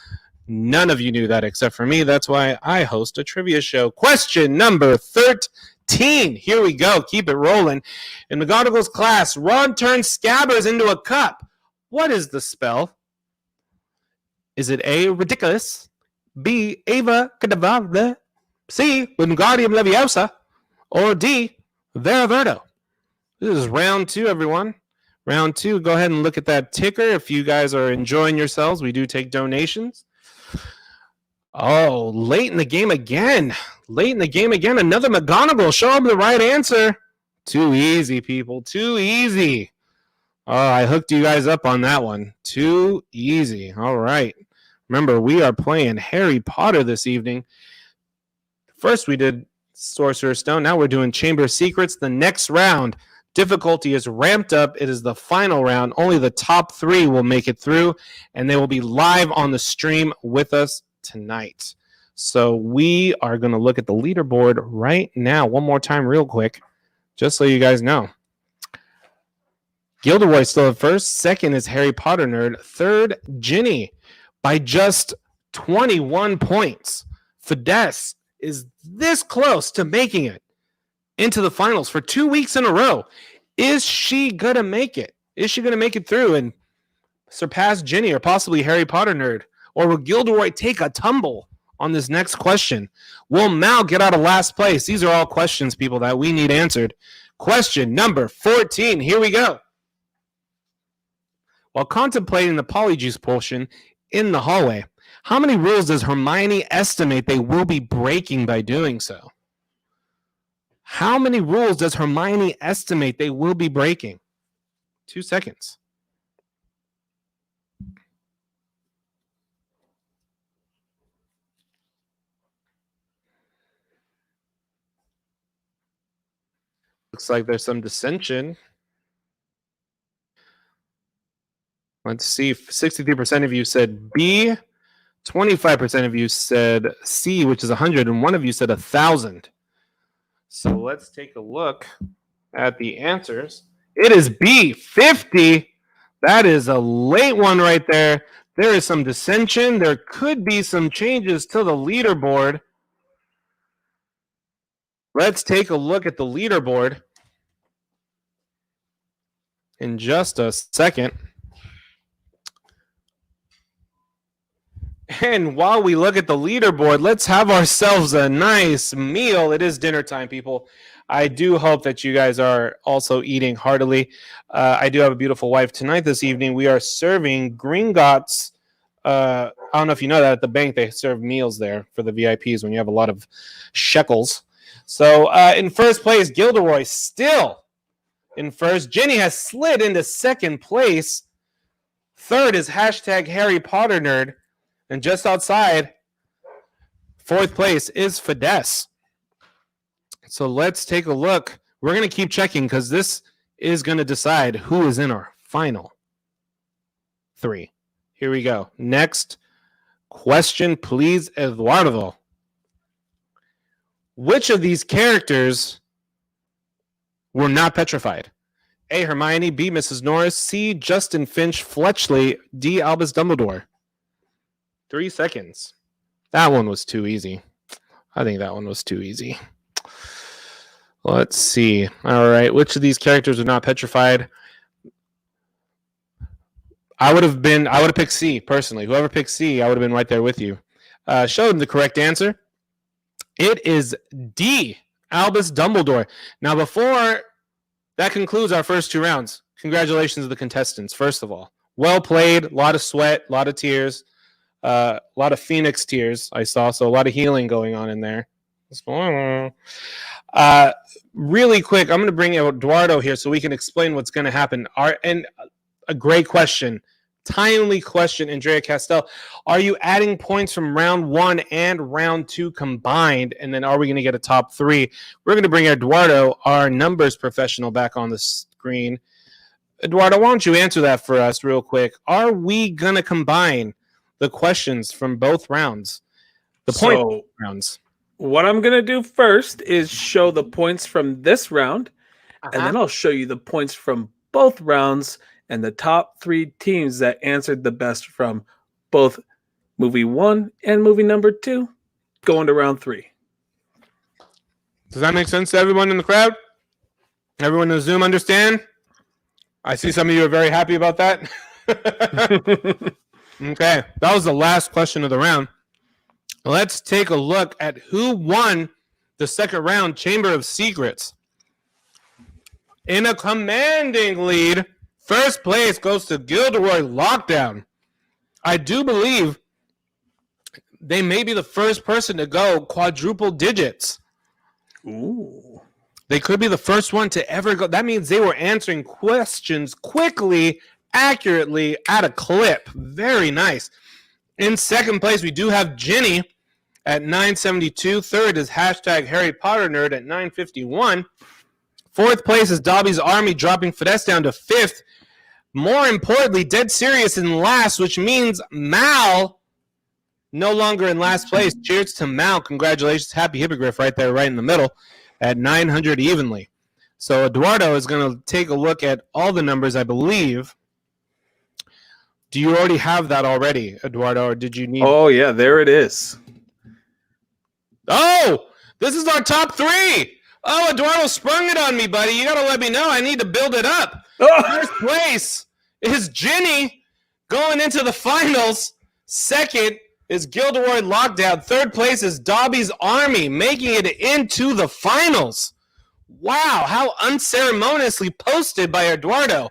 None of you knew that except for me. That's why I host a trivia show. Question number 13. Here we go. Keep it rolling. In McGonagall's class, Ron turns Scabbers into a cup. What is the spell? Is it A, ridiculous, B, Ava Kedavra, C, Wingardium Leviosa, or D, Veraverdo? This is round 2, everyone. Round 2. Go ahead and look at that ticker if you guys are enjoying yourselves. We do take donations. Oh, late in the game again. Another McGonagall. Show them the right answer. Too easy, people. Too easy. Oh, I hooked you guys up on that one. Too easy. All right. Remember, we are playing Harry Potter this evening. First, we did Sorcerer's Stone. Now we're doing Chamber of Secrets. The next round, difficulty is ramped up. It is the final round. Only the top 3 will make it through, and they will be live on the stream with us tonight. So we are going to look at the leaderboard right now. One more time real quick, just so you guys know. Gilderoy still at first. Second is Harry Potter Nerd. Third, Ginny by just 21 points. Fidesz is this close to making it into the finals for 2 weeks in a row. Is she going to make it? Is she going to make it through and surpass Ginny or possibly Harry Potter Nerd? Or will Gilderoy take a tumble on this next question? Will Mal get out of last place? These are all questions, people, that we need answered. Question number 14. Here we go. While contemplating the Polyjuice potion in the hallway, how many rules does Hermione estimate they will be breaking by doing so? How many rules does Hermione estimate they will be breaking? 2 seconds. Looks like there's some dissension. Let's see. 63% of you said B. 25% of you said C, which is 100, and one of you said 1,000. So let's take a look at the answers. It is B, 50. That is a late one right there. There is some dissension. There could be some changes to the leaderboard. Let's take a look at the leaderboard in just a second. And while we look at the leaderboard, let's have ourselves a nice meal. It is dinner time, people. I do hope that you guys are also eating heartily. I do have a beautiful wife tonight. This evening, we are serving Gringotts. I don't know if you know that at the bank they serve meals there for the VIPs when you have a lot of shekels. So in first place, Gilderoy still in first. Jenny has slid into second place. Third is hashtag Harry Potter Nerd. And just outside, fourth place is Fidesz. So let's take a look. We're going to keep checking because this is going to decide who is in our final three. Here we go. Next question, please, Eduardo. Which of these characters were not petrified? A. Hermione, B. Mrs. Norris, C. Justin Finch Fletchley, D. Albus Dumbledore. 3 seconds. That one was too easy. I think that one was too easy. Let's see. All right. Which of these characters are not petrified? I would have picked C personally. Whoever picked C, I would have been right there with you. Showed the correct answer. It is D. Albus Dumbledore. Now, before that concludes our first 2 rounds, congratulations to the contestants, first of all. Well played. A lot of sweat, a lot of tears. A lot of Phoenix tears I saw, so a lot of healing going on in there. Really quick, I'm going to bring Eduardo here so we can explain what's going to happen. And a great question, timely question, Andrea Castell. Are you adding points from round 1 and round 2 combined? And then are we going to get a top 3? We're going to bring Eduardo, our numbers professional, back on the screen. Eduardo, why don't you answer that for us real quick? Are we going to combine the questions from both rounds? The point rounds. What I'm going to do first is show the points from this round, and then I'll show you the points from both rounds and the top 3 teams that answered the best from both movie 1 and movie number 2 going to round 3. Does that make sense to everyone in the crowd? Everyone in Zoom understand? I see some of you are very happy about that. Okay, that was the last question of the round. Let's take a look at who won the second round Chamber of Secrets. In a commanding lead, first place goes to Gilderoy Lockdown. I do believe they may be the first person to go quadruple digits. Ooh. They could be the first one to ever go. That means they were answering questions quickly, accurately, at a clip. Very nice. In second place, we do have Ginny at 972. Third is hashtag Harry Potter Nerd at 951. Fourth place is Dobby's Army, dropping Fidesz down to 5th. More importantly, Dead Serious in last, which means Mal no longer in last place. Cheers to Mal. Congratulations. Happy Hippogriff right there, right in the middle at 900 evenly. So Eduardo is going to take a look at all the numbers, I believe. Do you already have that already, Eduardo, or did you need... Oh, yeah, there it is. Oh, this is our top 3. Oh, Eduardo sprung it on me, buddy. You got to let me know. I need to build it up. First place is Ginny going into the finals. Second is Gilderoy Lockdown. Third place is Dobby's Army, making it into the finals. Wow, how unceremoniously posted by Eduardo.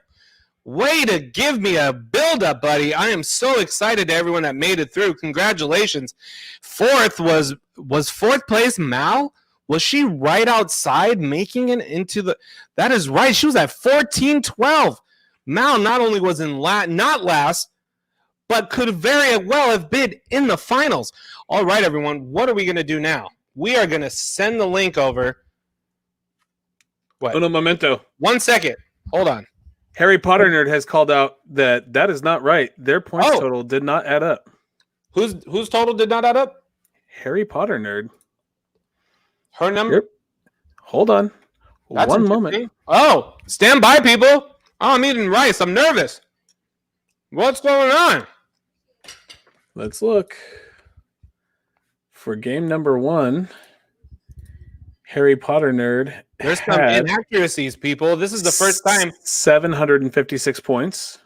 Way to give me a build-up, buddy. I am so excited to everyone that made it through. Congratulations. Fourth was fourth place Mal? Was she right outside making it into the... That is right. She was at 14-12. Mal not only was not last, but could very well have been in the finals. All right, everyone. What are we going to do now? We are going to send the link over. What? Uno momento. 1 second. Hold on. Harry Potter Nerd has called out that is not right. Their points total did not add up. Whose total did not add up? Harry Potter Nerd. Her number? Yep. Hold on. That's one moment. Oh, stand by, people. Oh, I'm eating rice. I'm nervous. What's going on? Let's look. For game number 1, Harry Potter Nerd. There's some inaccuracies, people. This is the first time. 756 points.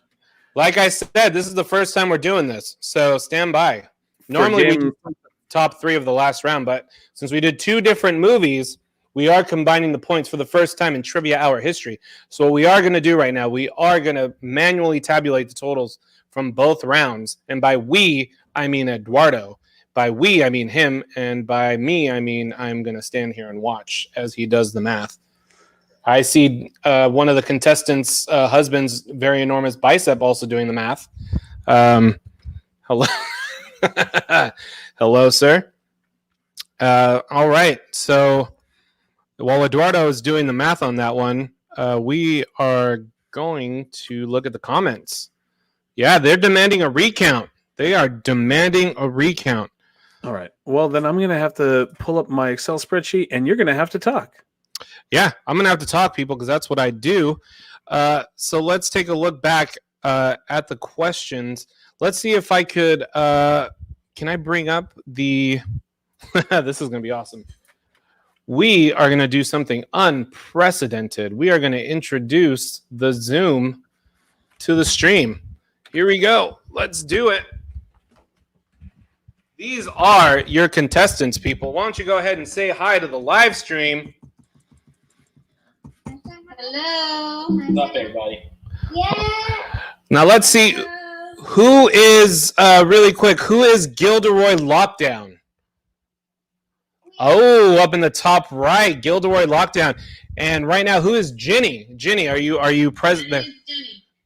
Like I said, this is the first time we're doing this. So stand by. Normally we game- do top 3 of the last round, but since we did 2 different movies, we are combining the points for the first time in Trivia Hour history. So what we are going to do right now, we are going to manually tabulate the totals from both rounds. And by we, I mean Eduardo. By we, I mean him. And by me, I mean I'm going to stand here and watch as he does the math. I see one of the contestants' husband's very enormous bicep also doing the math. Hello. Hello, sir. All right. So while Eduardo is doing the math on that one, we are going to look at the comments. Yeah, they're demanding a recount. They are demanding a recount. All right. Well, then I'm going to have to pull up my Excel spreadsheet and you're going to have to talk. Yeah, I'm going to have to talk, people, because that's what I do. So let's take a look back at the questions. Let's see if I could. Can I bring up the. This is going to be awesome. We are going to do something unprecedented. We are going to introduce the Zoom to the stream. Here we go. Let's do it. These are your contestants, people. Why don't you go ahead and say hi to the live stream? Hello. What's up, everybody? Yeah. Now let's see who is really quick. Who is Gilderoy Lockdown? Oh, up in the top right, Gilderoy Lockdown. And right now, who is Jenny? Jenny, are you present there?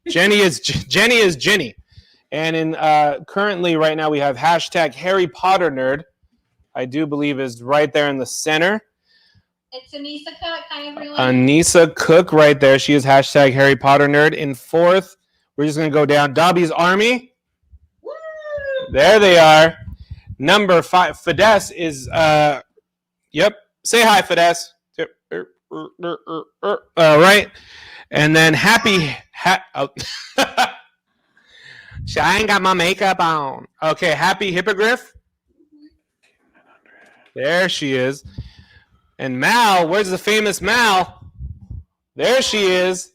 Jenny is Jenny. And in currently right now we have hashtag Harry Potter Nerd. I do believe is right there in the center. It's Anissa Cook. Hi, everyone. Anissa Cook right there. She is hashtag Harry Potter Nerd. In 4th, we're just going to go down. Dobby's Army. Woo! There they are. Number 5. Fidesz is, yep. Say hi, Fidesz. Right. And then Happy. Oh. I ain't got my makeup on. Okay, Happy Hippogriff. There she is. And Mal, where's the famous Mal? There she is.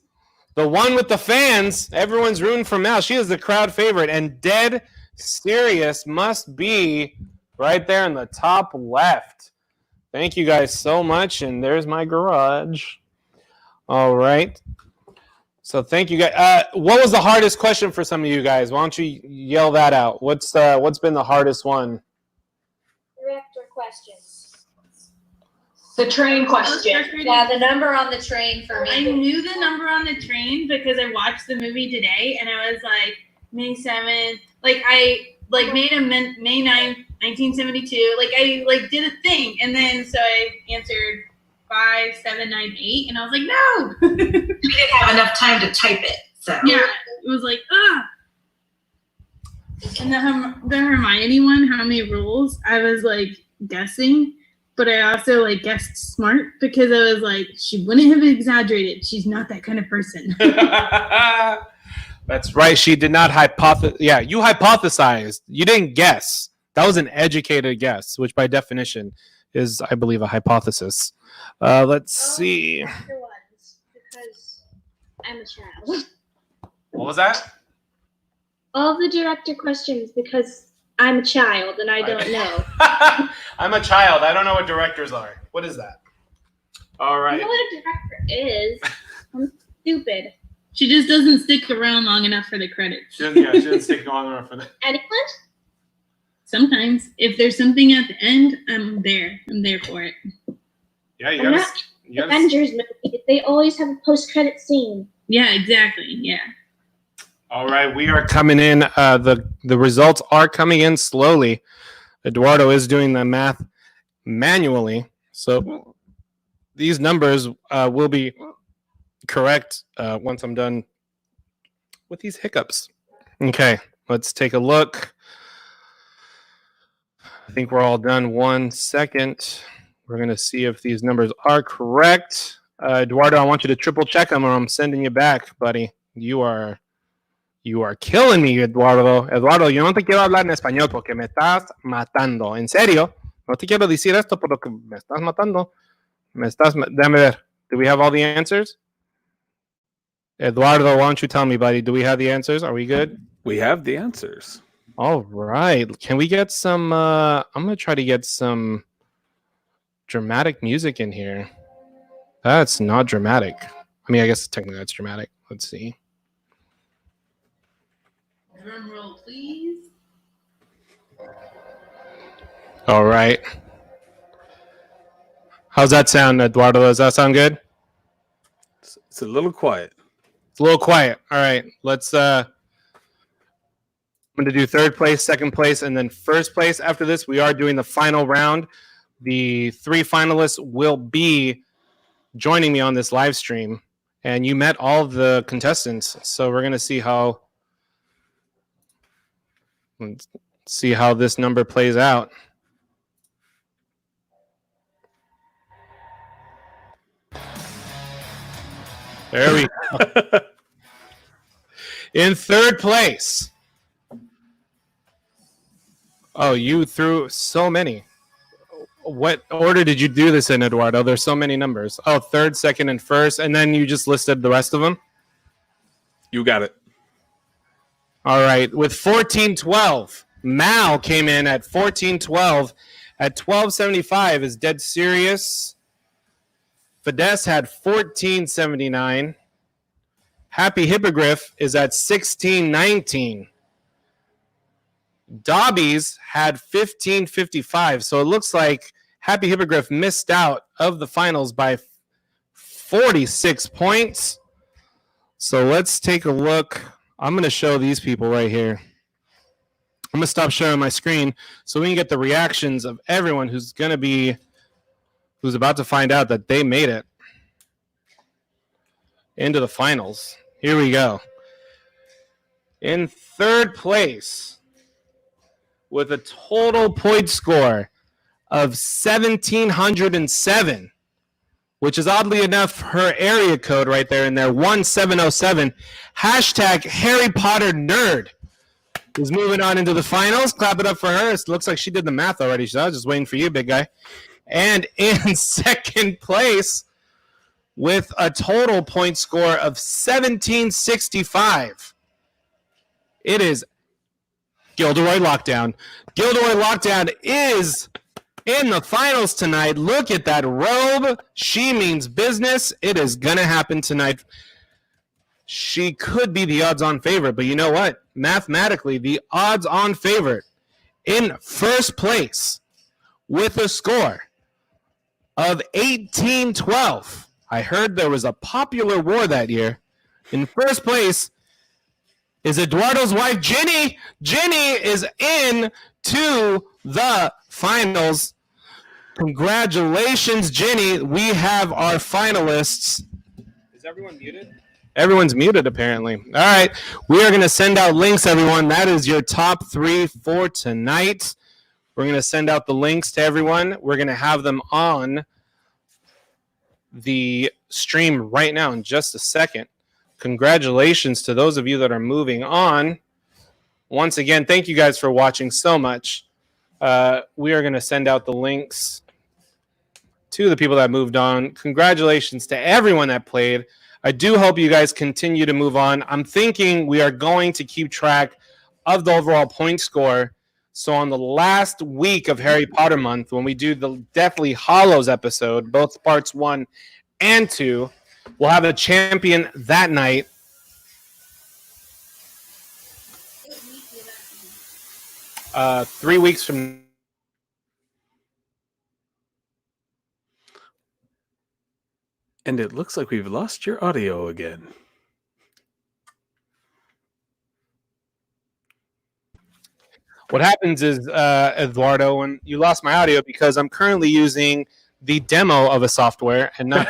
The one with the fans. Everyone's rooting for Mal. She is the crowd favorite. And Dead Serious must be right there in the top left. Thank you guys so much. And there's my garage. All right. So thank you guys. What was the hardest question for some of you guys? Why don't you yell that out? What's been the hardest one? Director questions. The train question. Yeah, the number on the train for I me. knew the number on the train because I watched the movie today, and I was like May 7th. Like I made a May 9th, 1972. Like I did a thing, and then so I answered 5, 7, 9, 8, and I was like, no. We didn't have enough time to type it, so. Yeah, it was like And the Hermione one, how many rules? I was like guessing. But I also guessed smart because I was like, she wouldn't have exaggerated. She's not that kind of person. That's right. She did not hypothesize. Yeah, you hypothesized. You didn't guess. That was an educated guess, which by definition is, I believe, a hypothesis. Let's see. Other ones, because I'm a child. What was that? All the director questions because I'm a child and I don't know. I'm a child. I don't know what directors are. What is that? All I right. know what a director is. I'm stupid. She just doesn't stick around long enough for the credits. She didn't stick long enough for that. Anyone? Sometimes, if there's something at the end, I'm there. I'm there for it. Yeah, I'm not Avengers movie. They always have a post-credit scene. Yeah, exactly. Yeah. All right, we are coming in. The results are coming in slowly. Eduardo is doing the math manually, so these numbers will be correct once I'm done with these hiccups. Okay, let's take a look. I think we're all done. 1 second. We're going to see if these numbers are correct. Eduardo, I want you to triple check them or I'm sending you back, buddy. You are killing me, Eduardo. Eduardo, yo no te quiero hablar en español porque me estás matando. En serio. No te quiero decir esto porque me estás matando. Déjame ver. Do we have all the answers? Eduardo, why don't you tell me, buddy? Do we have the answers? Are we good? We have the answers. All right. Can we get some I'm going to try to get some dramatic music in here. That's not dramatic. I mean, I guess technically that's dramatic. Let's see. Drum roll, please. All right. How's that sound, Eduardo? Does that sound good? It's a little quiet. It's a little quiet. All right. Let's I'm going to do third place, second place, and then first place. After this, we are doing the final round. The 3 finalists will be joining me on this live stream, and you met all of the contestants. So we're going to see how this number plays out. There we go. In third place. Oh, you threw so many. What order did you do this in, Eduardo? There's so many numbers. Oh, third, second, and first, and then you just listed the rest of them? You got it. All right. With 1412, Mal came in at 1412. At 1275 is Dead Serious. Fidesz had 1479. Happy Hippogriff is at 1619. Dobbies had 1555. So it looks like Happy Hippogriff missed out of the finals by 46 points. So let's take a look. I'm going to show these people right here. I'm going to stop sharing my screen so we can get the reactions of everyone who's about to find out that they made it into the finals. Here we go. In third place, with a total point score of 1,707, which is oddly enough her area code right there in there, 1707. Hashtag Harry Potter Nerd is moving on into the finals. Clap it up for her. It looks like she did the math already. So I was just waiting for you, big guy. And in second place, with a total point score of 1765, it is Gilderoy Lockdown. Gilderoy Lockdown is in the finals tonight. Look at that robe. She means business. It is going to happen tonight. She could be the odds-on favorite, but you know what? Mathematically, the odds-on favorite in first place with a score of 1812. I heard there was a popular war that year. In first place is Eduardo's wife, Ginny. Ginny is in to the finals. Congratulations, Ginny. We have our finalists. Is everyone muted? Everyone's muted, apparently. All right. We are going to send out links, everyone. That is your top 3 for tonight. We're going to send out the links to everyone. We're going to have them on the stream right now in just a second. Congratulations to those of you that are moving on. Once again, thank you guys for watching so much. We are going to send out the links to the people that moved on. Congratulations to everyone that played. I do hope you guys continue to move on. I'm thinking we are going to keep track of the overall point score. So on the last week of Harry Potter month, when we do the Deathly Hallows episode, both parts 1 and 2, we'll have a champion that night. Uh, 3 weeks from And it looks like we've lost your audio again. What happens is, Eduardo, when you lost my audio, because I'm currently using the demo of a software and not.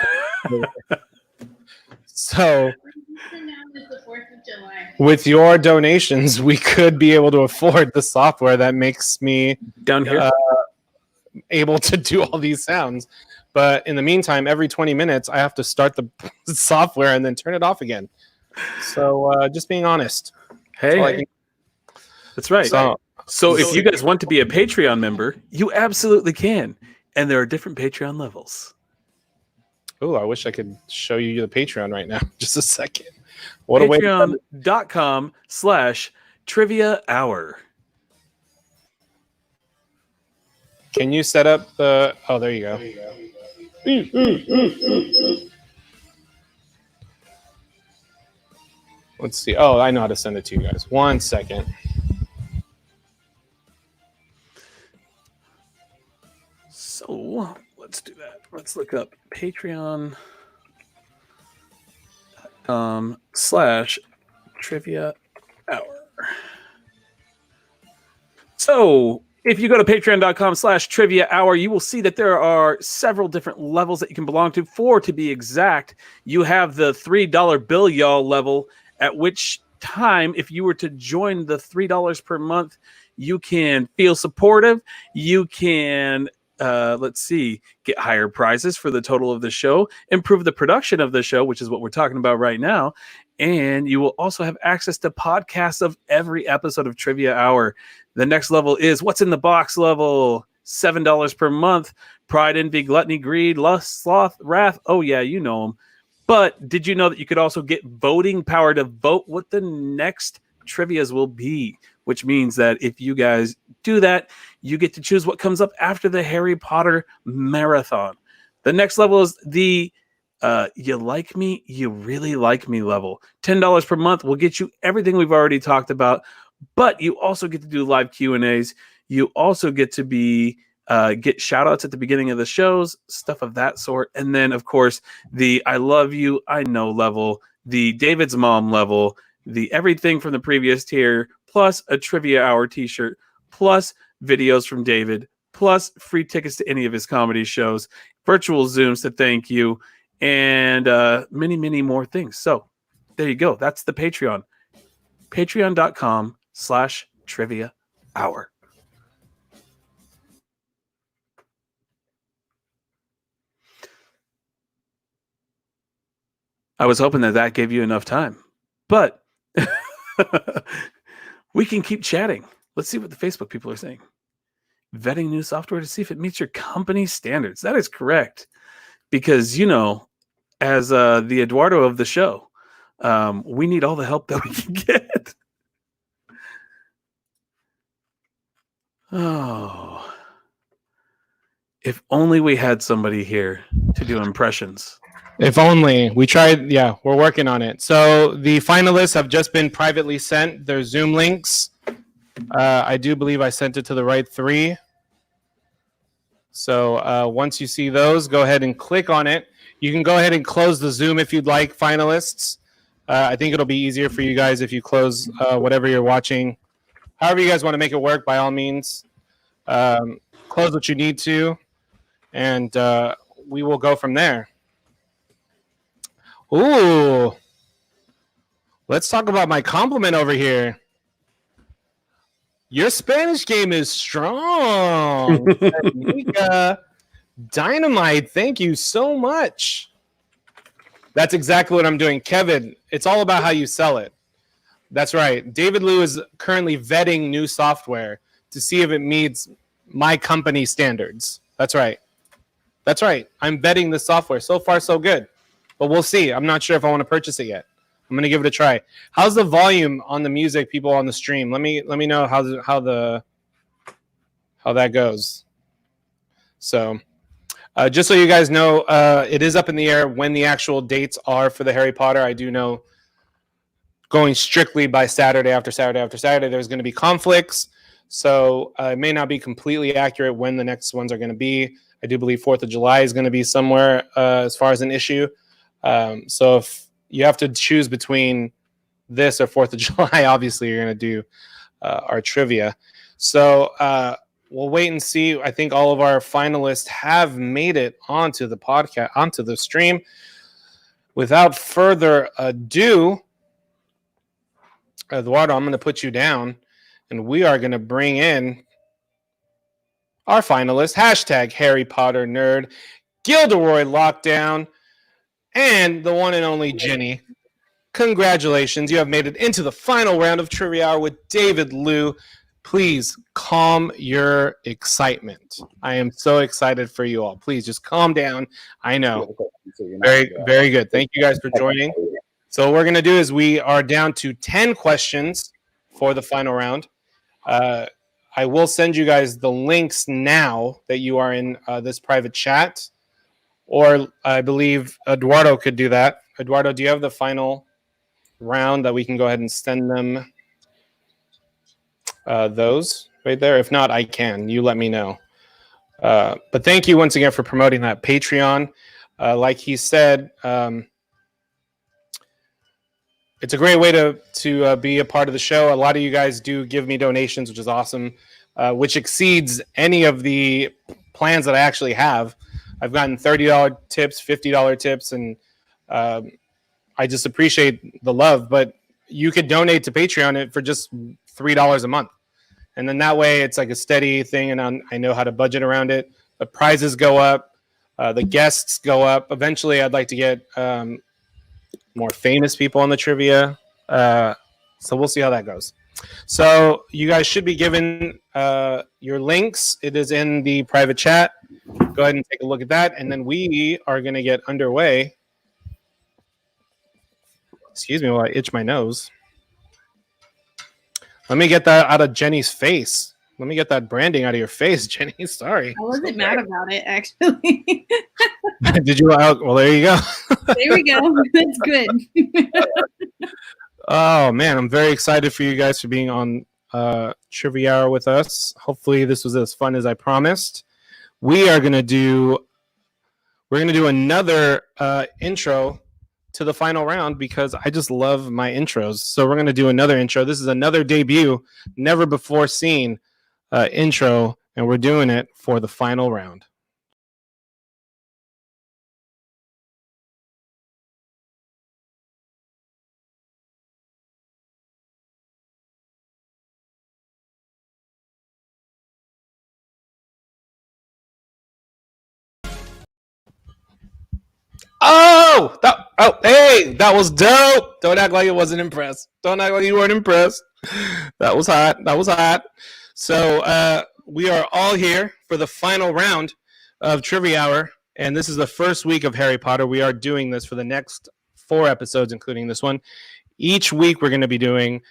So, with your donations, we could be able to afford the software that makes me Down here? able to do all these sounds. But in the meantime, every 20 minutes, I have to start the software and then turn it off again. So, just being honest. Hey, that's right. So if you guys want to be a Patreon member, you absolutely can. And there are different Patreon levels. Oh, I wish I could show you the Patreon right now. Just a second. What a way. Patreon.com/trivia hour. Can you set up the? Oh, there you go. Let's see. Oh, I know how to send it to you guys. 1 second. So let's do that. Let's look up patreon.com/trivia hour. So if you go to patreon.com/trivia hour, you will see that there are several different levels that you can belong to. 4 to be exact. You have the $3 bill y'all level, at which time, if you were to join the $3 per month, you can feel supportive. You can get higher prizes for the total of the show, improve the production of the show, which is what we're talking about right now. And you will also have access to podcasts of every episode of Trivia Hour. The next level is What's in the Box level, $7 per month. Pride, envy, gluttony, greed, lust, sloth, wrath. Oh yeah, you know them. But did you know that you could also get voting power to vote what the next trivias will be? Which means that if you guys do that, you get to choose what comes up after the Harry Potter marathon. The next level is the you like me, you really like me level. $10 per month will get you everything we've already talked about, but you also get to do live Q&As. You also get to get shout outs at the beginning of the shows, stuff of that sort. And then, of course, the I love you, I know level, the David's mom level, the everything from the previous tier, plus a Trivia Hour t-shirt, plus videos from David, plus free tickets to any of his comedy shows, virtual Zooms to thank you, and many, many more things. So there you go. That's the Patreon. Patreon.com/trivia hour. I was hoping that gave you enough time, but we can keep chatting. Let's see what the Facebook people are saying. Vetting new software to see if it meets your company standards. That is correct. Because, as the Eduardo of the show, we need all the help that we can get. Oh. If only we had somebody here to do impressions. If only. We tried. Yeah, we're working on it. So the finalists have just been privately sent their Zoom links. I do believe I sent it to the right 3. So once you see those, go ahead and click on it. You can go ahead and close the Zoom if you'd like, finalists. I think it'll be easier for you guys if you close whatever you're watching. However you guys want to make it work, by all means. Close what you need to, and we will go from there. Ooh. Let's talk about my compliment over here. Your Spanish game is strong. Nika, dynamite. Thank you so much. That's exactly what I'm doing. Kevin, it's all about how you sell it. That's right. David Liu is currently vetting new software to see if it meets my company standards. That's right. That's right. I'm vetting the software. So far, so good. But we'll see. I'm not sure if I want to purchase it yet. I'm gonna give it a try. How's the volume on the music, people on the stream? Let me know how that goes. So, just so you guys know, it is up in the air when the actual dates are for the Harry Potter. I do know, going strictly by Saturday after Saturday after Saturday, there's going to be conflicts. So it may not be completely accurate when the next ones are going to be. I do believe 4th of July is going to be somewhere as far as an issue. So if you have to choose between this or 4th of July, obviously you're going to do our trivia. So we'll wait and see. I think all of our finalists have made it onto the podcast, onto the stream. Without further ado, Eduardo, I'm going to put you down, and we are going to bring in our finalists. Hashtag Harry Potter Nerd, Gilderoy Lockdown, and the one and only Jenny. Congratulations. You have made it into the final round of Trivia Hour with David Liu. Please calm your excitement. I am so excited for you all. Please just calm down. I know. Very, very good. Thank you guys for joining. So what we're going to do is we are down to 10 questions for the final round. I will send you guys the links now that you are in this private chat, or I believe Eduardo could do that. Eduardo, do you have the final round that we can go ahead and send them those right there? If not, I can. You let me know. But thank you once again for promoting that Patreon. Like he said, it's a great way to be a part of the show. A lot of you guys do give me donations, which is awesome, which exceeds any of the plans that I actually have. I've gotten $30 tips, $50 tips, and I just appreciate the love. But you could donate to Patreon for just $3 a month. And then that way it's like a steady thing, and I know how to budget around it. The prizes go up. The guests go up. Eventually, I'd like to get more famous people on the trivia. So we'll see how that goes. So you guys should be given your links. It is in the private chat. Go ahead and take a look at that. And then we are going to get underway. Excuse me while I itch my nose. Let me get that out of Jenny's face. Let me get that branding out of your face, Jenny. Sorry. I wasn't mad about it, actually. Did you? Well, there you go. There we go. That's good. Oh, man. I'm very excited for you guys for being on Trivia Hour with us. Hopefully this was as fun as I promised. We're going to do another intro to the final round because I just love my intros. So we're going to do another intro. This is another debut, never before seen intro, and we're doing it for the final round. Hey, that was dope. Don't act like it wasn't impressed. Don't act like you weren't impressed. That was hot. So we are all here for the final round of Trivia Hour, and this is the first week of Harry Potter. We are doing this for the next 4 episodes, including this one. Each week we're going to be doing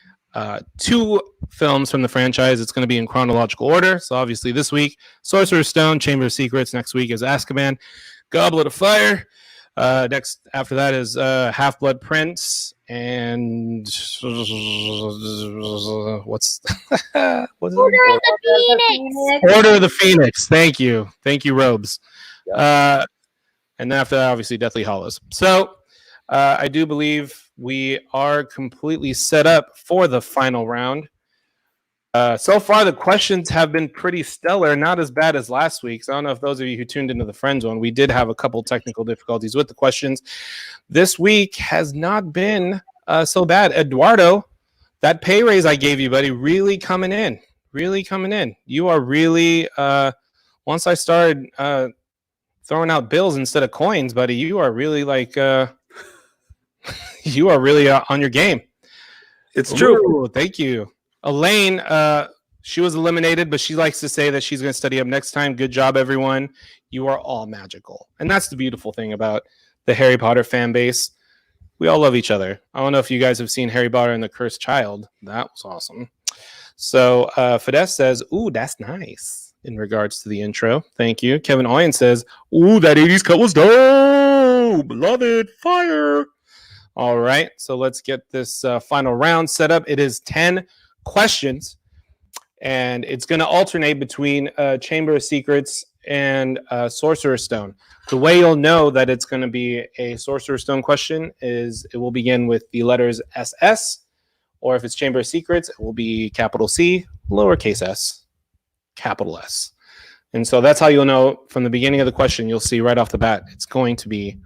2 films from the franchise. It's going to be in chronological order. So obviously this week, Sorcerer's Stone, Chamber of Secrets. Next week is Azkaban, Goblet of Fire. Next after that is Half-Blood Prince and what's Order of the Phoenix. Order of the Phoenix. Thank you, Robes. And then after that, obviously Deathly Hallows. So I do believe we are completely set up for the final round. So far, the questions have been pretty stellar, not as bad as last week's. I don't know if those of you who tuned into the Friend Zone, we did have a couple technical difficulties with the questions. This week has not been so bad. Eduardo, that pay raise I gave you, buddy, really coming in. You are really, once I started throwing out bills instead of coins, buddy, you are really like, you are really on your game. It's true. Ooh, thank you. Elaine, she was eliminated, but she likes to say that she's going to study up next time. Good job, everyone. You are all magical. And that's the beautiful thing about the Harry Potter fan base. We all love each other. I don't know if you guys have seen Harry Potter and the Cursed Child. That was awesome. So Fidesz says, ooh, that's nice in regards to the intro. Thank you. Kevin Oyen says, ooh, that 80s cut was dope. Love it. Fire. All right. So let's get this final round set up. It is 10 questions, and it's going to alternate between Chamber of Secrets and Sorcerer's Stone. The way you'll know that it's going to be a Sorcerer's Stone question is it will begin with the letters SS, or if it's Chamber of Secrets, it will be capital C, lowercase s, capital S. And so that's how you'll know from the beginning of the question. You'll see right off the bat it's going to be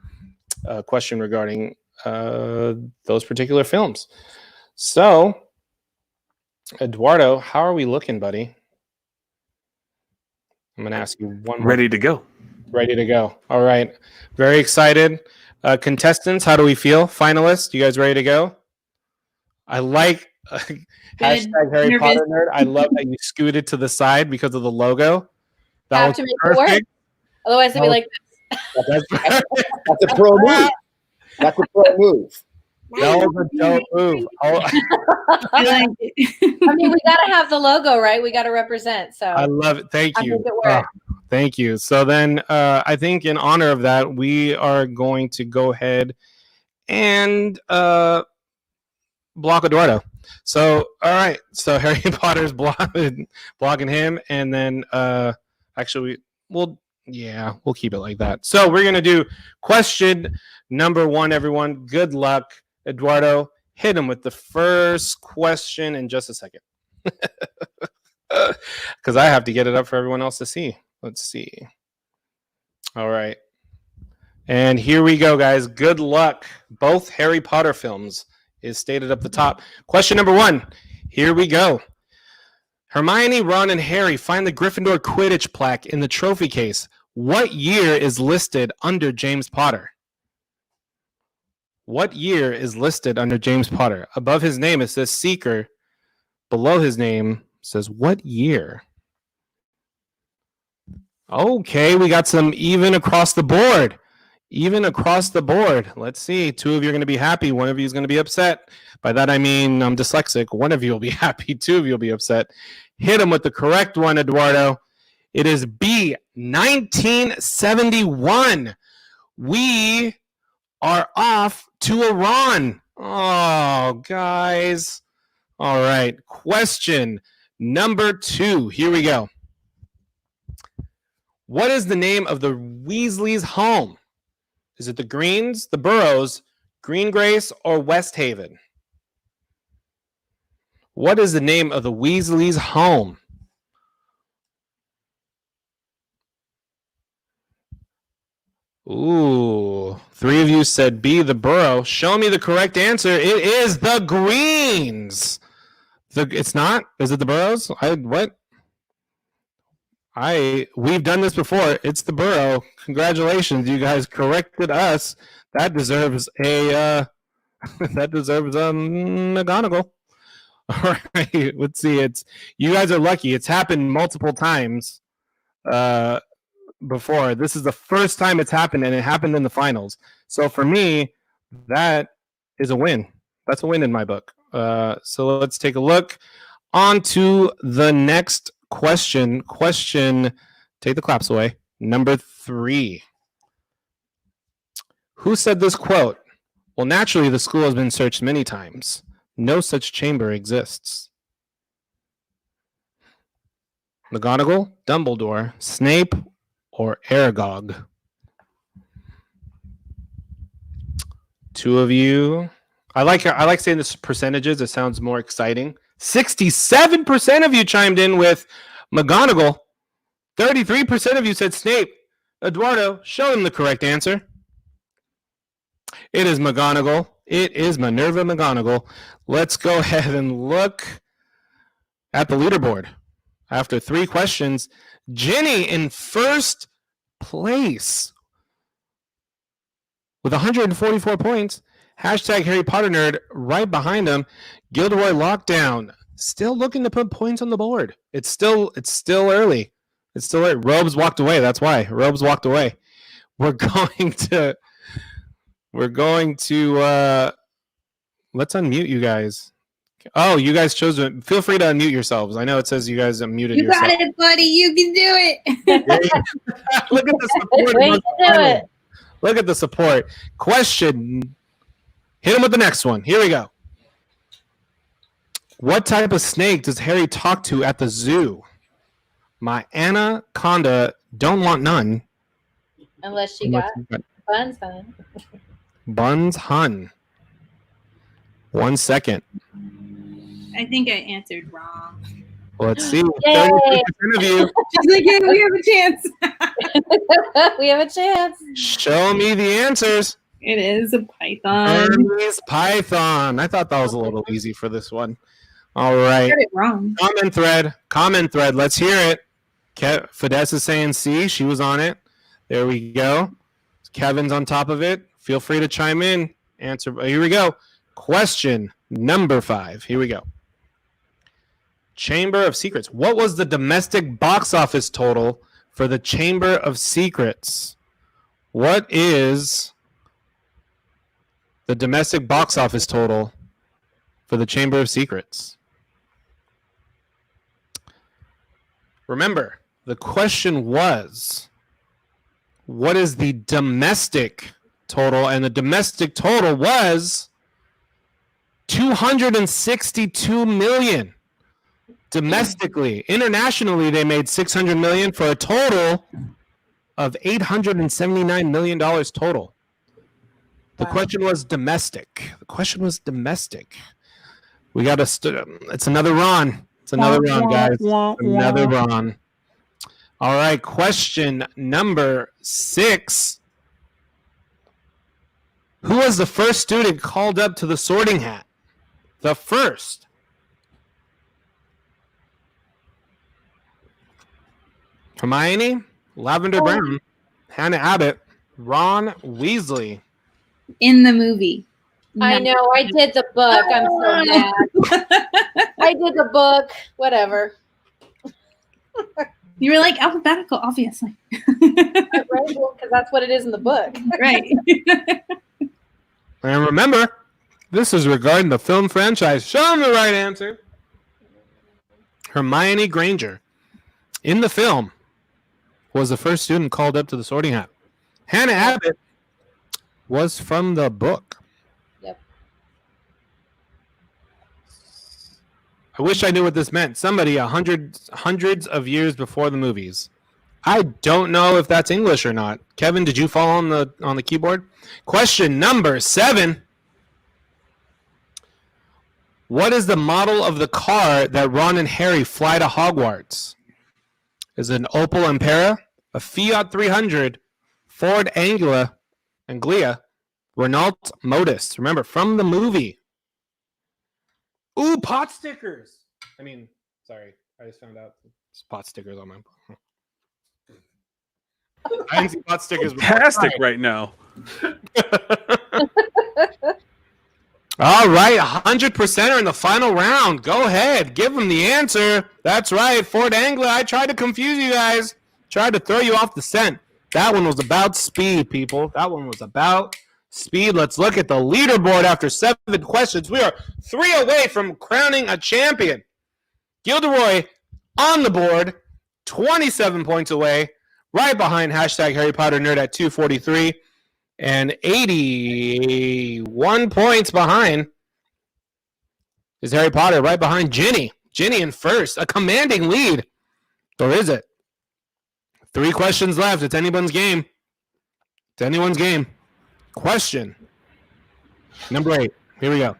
a question regarding those particular films. So Eduardo, how are we looking, buddy? I'm going to ask you one more. Ready to go. Ready to go. All right. Very excited. Contestants, how do we feel? Finalists, you guys ready to go? I like hashtag Harry Potter nerd. I love that you scooted to the side because of the logo. That was perfect. Otherwise, it'd be like That's a pro move. That's a pro move. That was a dope move. Oh, I like it. I mean, we got to have the logo, right? We got to represent. So I love it. Thank I you. make it work. Thank you. So then I think in honor of that, we are going to go ahead and block Eduardo. So, all right. So Harry Potter's blocking him. And then actually, we'll keep it like that. So we're going to do question number 1, everyone. Good luck. Eduardo, hit him with the first question in just a second. Because I have to get it up for everyone else to see. Let's see. All right. And here we go, guys. Good luck. Both Harry Potter films is stated up the top. Question number 1. Here we go. Hermione, Ron, and Harry find the Gryffindor Quidditch plaque in the trophy case. What year is listed under James Potter? What year is listed under James Potter? Above his name, it says Seeker. Below his name says what year? Okay, we got some even across the board. Even across the board. Let's see. 2 of you are going to be happy. 1 of you is going to be upset. By that, I mean I'm dyslexic. 1 of you will be happy. 2 of you will be upset. Hit him with the correct one, Eduardo. It is B, 1971. We are off to Iran. Oh, guys. All right. Question number 2. Here we go. What is the name of the Weasleys' home? Is it the Greens, the Burrows, Green Grace, or West Haven? What is the name of the Weasleys' home? Ooh, 3 of you said B, the Burrow. Show me the correct answer. It is the Greens. It's not? Is it the Burrows? We've done this before. It's the Burrow. Congratulations, you guys corrected us. That deserves a McGonagall. All right, let's see. You guys are lucky. It's happened multiple times before. This is the first time it's happened, and it happened in the finals. So for me, that is a win. That's a win in my book. So let's take a look on to the next question. Take the claps away. Number 3. Who said this quote? Well, naturally, the school has been searched many times. No such chamber exists. McGonagall, Dumbledore, Snape, or Aragog? 2 of you. I like saying this percentages. It sounds more exciting. 67% of you chimed in with McGonagall. 33% of you said Snape. Eduardo, show him the correct answer. It is McGonagall. It is Minerva McGonagall. Let's go ahead and look at the leaderboard. After 3 questions, Jenny in first place with 144 points. Hashtag Harry Potter Nerd right behind him. Gilderoy Lockdown still looking to put points on the board. It's still early. It's still early. Robes walked away. That's why. Robes walked away. We're going to let's unmute you guys. Oh, you guys chose it. Feel free to unmute yourselves. I know it says you guys unmuted You yourself. got it, buddy. You can do it. Look at the support. We can do it. Look at the support. Question. Hit him with the next one. Here we go. What type of snake does Harry talk to at the zoo? My anaconda don't want none. Unless she got buns on. Buns Hun. 1 second. I think I answered wrong. Let's see. Yay. 33% of you. She's like, yeah, we have a chance. We have a chance. Show me the answers. It is a python. Hermes Python. I thought that was a little easy for this one. All right. I got it wrong. Comment thread. Let's hear it. Fidesz is saying C. She was on it. There we go. Kevin's on top of it. Feel free to chime in. Answer. Here we go. Question number 5. Here we go. Chamber of Secrets. What was the domestic box office total for the Chamber of Secrets? What is the domestic box office total for the Chamber of Secrets? Remember, the question was, what is the domestic total? And the domestic total was 262 million. Domestically. Internationally, they made 600 million for a total of $879 million total. The question was domestic. We got it's another Ron. It's another Ron, guys. Another Ron. All right, question number 6. Who was the first student called up to the Sorting Hat? The first. Hermione, Lavender Brown, Hannah Abbott, Ron Weasley. In the movie. I know. I did the book. I'm so mad. I did the book. Whatever. You were like alphabetical, obviously. Right? Because that's what it is in the book. Right. And remember, this is regarding the film franchise. Show them the right answer. Hermione Granger, in the film, was the first student called up to the Sorting Hat. Hannah Abbott was from the book. Yep. I wish I knew what this meant. Somebody hundreds of years before the movies. I don't know if that's English or not. Kevin, did you fall on the keyboard? Question number 7. What is the model of the car that Ron and Harry fly to Hogwarts? Is it an Opel Ampera, a Fiat 300, Ford Anglia, Renault Modus? Remember, from the movie. Ooh, pot stickers. Sorry. I just found out there's pot stickers on my... I didn't see pot stickers before. Fantastic right now. All right, 100% are in the final round. Go ahead, give them the answer. That's right, Ford Anglia. I tried to confuse you guys. Tried to throw you off the scent. That one was about speed, people. That one was about speed. Let's look at the leaderboard after 7 questions. We are 3 away from crowning a champion. Gilderoy on the board, 27 points away. Right behind hashtag Harry Potter Nerd at 243. And 81 points behind is Harry Potter, right behind Ginny. Ginny in first, a commanding lead. Or is it? 3 questions left. It's anyone's game. It's anyone's game. Question number 8. Here we go.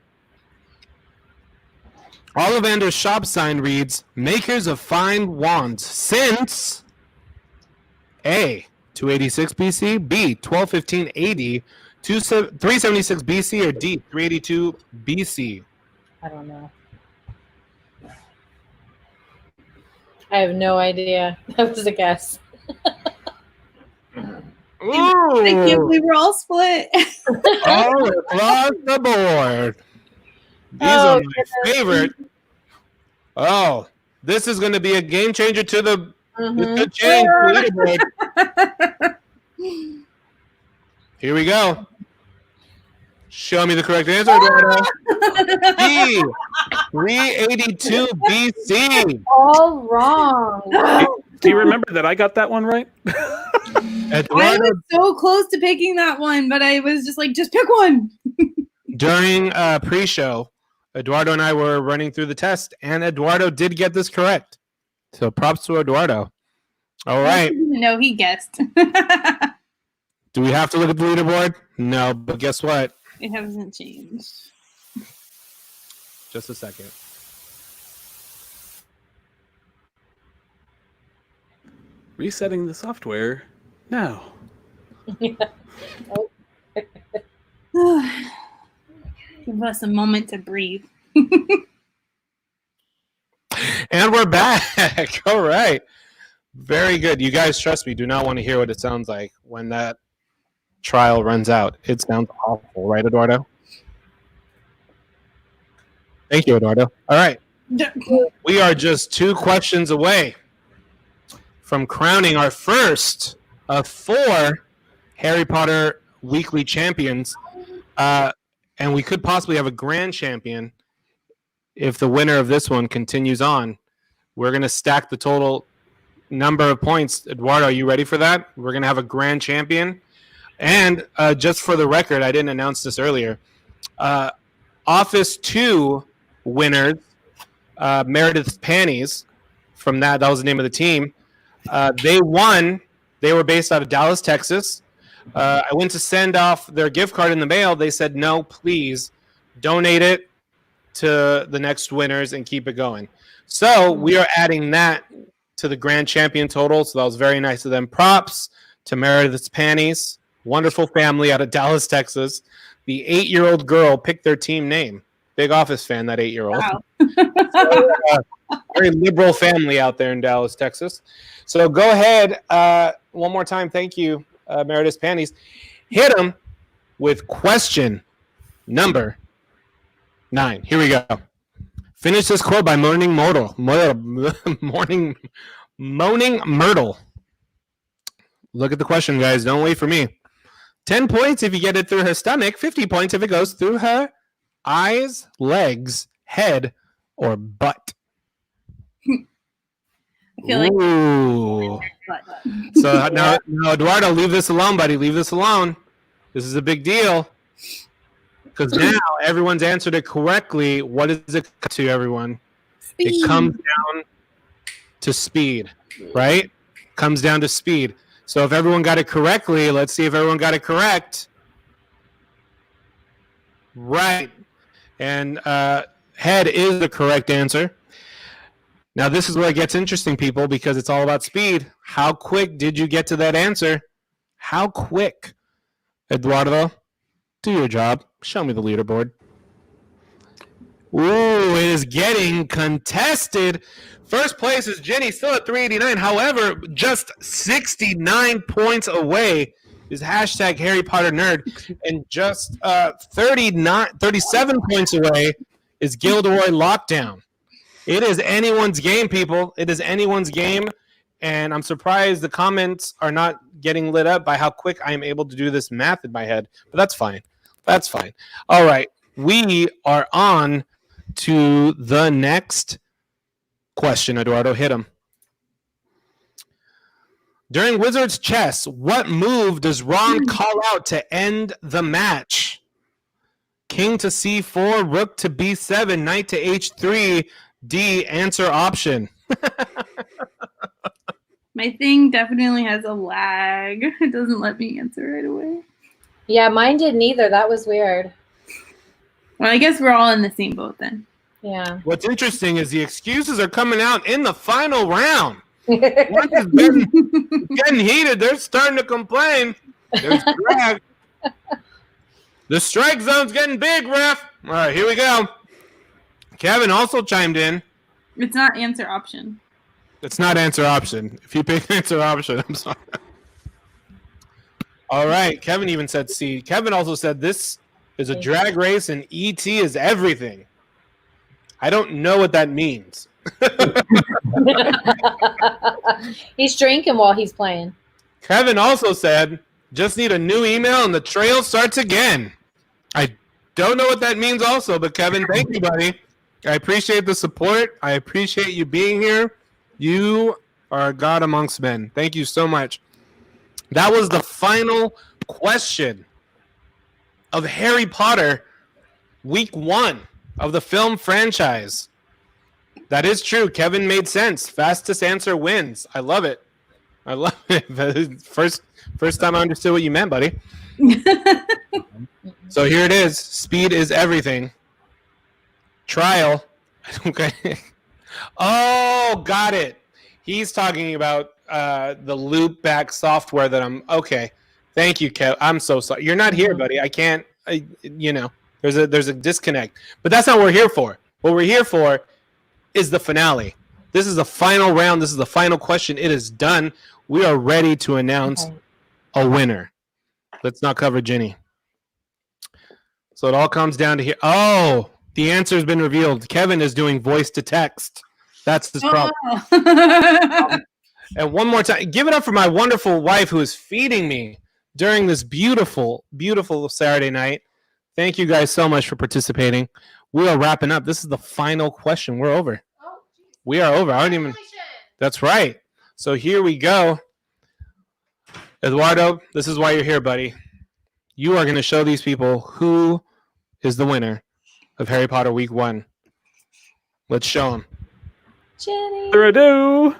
Ollivander's shop sign reads, makers of fine wands since A, 286 BC, B, 1215 AD, 376 BC, or D, 382 BC? I don't know. I have no idea. That was a guess. Ooh, I can't believe we're all split. all across the board. These are my favorite. Oh, this is going to be a game changer to the change leaderboard. Here we go. Show me the correct answer, Eduardo. B, 382 BC. All wrong. Do you remember that I got that one right? I Eduardo, was so close to picking that one, but I was just like, just pick one. during pre-show, Eduardo and I were running through the test, and Eduardo did get this correct. So props to Eduardo. All right. No, he guessed. Do we have to look at the leaderboard? No, but guess what? It hasn't changed. Just a second. Resetting the software now. Give us a moment to breathe. And we're back. All right. Very good. You guys, trust me, do not want to hear what it sounds like when that trial runs out. It sounds awful, right, Eduardo? Thank you, Eduardo. All right. We are just 2 questions away from crowning our first of 4 Harry Potter weekly champions. and we could possibly have a grand champion if the winner of this one continues on. We're going to stack the total number of points. Eduardo, are you ready for that? We're going to have a grand champion. And just for the record, I didn't announce this earlier. Office 2 winners, Meredith Panties, from that was the name of the team. They won. They were based out of Dallas, Texas. I went to send off their gift card in the mail. They said, no, please donate it to the next winners and keep it going. So we are adding that to the grand champion total. So that was very nice of them. Props to Meredith's Panties. Wonderful family out of Dallas, Texas. The 8-year-old girl picked their team name. Big Office fan, that 8-year-old. Wow. So, very liberal family out there in Dallas, Texas. So go ahead. One more time. Thank you, Meredith's Panties. Hit them with question number 9. Here we go. Finish this quote by Moaning Myrtle. Moaning Myrtle. Look at the question, guys. Don't wait for me. 10 points if you get it through her stomach. 50 points if it goes through her eyes, legs, head, or butt. I feel like Ooh. So now, Eduardo, leave this alone, buddy. Leave this alone. This is a big deal. Because now everyone's answered it correctly. What does it come to, everyone? It comes down to speed, right? Comes down to speed. So if everyone got it correctly, let's see if everyone got it correct. Right. And head is the correct answer. Now, this is where it gets interesting, people, because it's all about speed. How quick did you get to that answer? How quick? Eduardo, do your job. Show me the leaderboard. Ooh, it is getting contested. First place is Jenny, still at 389. However, just 69 points away is hashtag Harry Potter Nerd. And just 37 points away is Gilderoy Lockdown. It is anyone's game, people. It is anyone's game. And I'm surprised the comments are not getting lit up by how quick I am able to do this math in my head. But that's fine. That's fine. All right. We are on to the next question. Eduardo, hit him. During Wizard's Chess, what move does Ron call out to end the match? King to c4, rook to b7, knight to h3, D, answer option. my thing definitely has a lag. It doesn't let me answer right away. Yeah, mine didn't either. That was weird. Well, I guess we're all in the same boat then. Yeah. What's interesting is the excuses are coming out in the final round. Once it's getting heated, they're starting to complain. There's drag. The strike zone's getting big, ref. All right, here we go. Kevin also chimed in. It's not answer option. It's not answer option. If you pick answer option, I'm sorry. All right, Kevin even said C. Kevin also said this is a drag race and ET is everything. I don't know what that means. He's drinking while he's playing. Kevin also said, just need a new email and the trail starts again. I don't know what that means also, but Kevin, thank you, buddy. I appreciate the support. I appreciate you being here. You are a god amongst men. Thank you so much. That was the final question of Harry Potter week 1 of the film franchise. That is true. Kevin made sense. Fastest answer wins. I love it. I love it. First time I understood what you meant, buddy. So here it is. Speed is everything. Trial. Okay. Oh, got it. He's talking about the loop back software that I'm okay. Thank you, Kev. I'm so sorry. You're not here, buddy. I can't. There's a disconnect. But that's not what we're here for. What we're here for is the finale. This is the final round. This is the final question. It is done. We are ready to announce a winner. Let's not cover Ginny. So it all comes down to here. Oh, the answer has been revealed. Kevin is doing voice to text. That's his problem. And one more time, give it up for my wonderful wife who is feeding me during this beautiful, beautiful Saturday night. Thank you guys so much for participating. We are wrapping up. This is the final question. We're over. We are over. I don't even. That's right. So here we go. Eduardo, this is why you're here, buddy. You are going to show these people who is the winner of Harry Potter Week 1. Let's show them. Jenny. Further ado.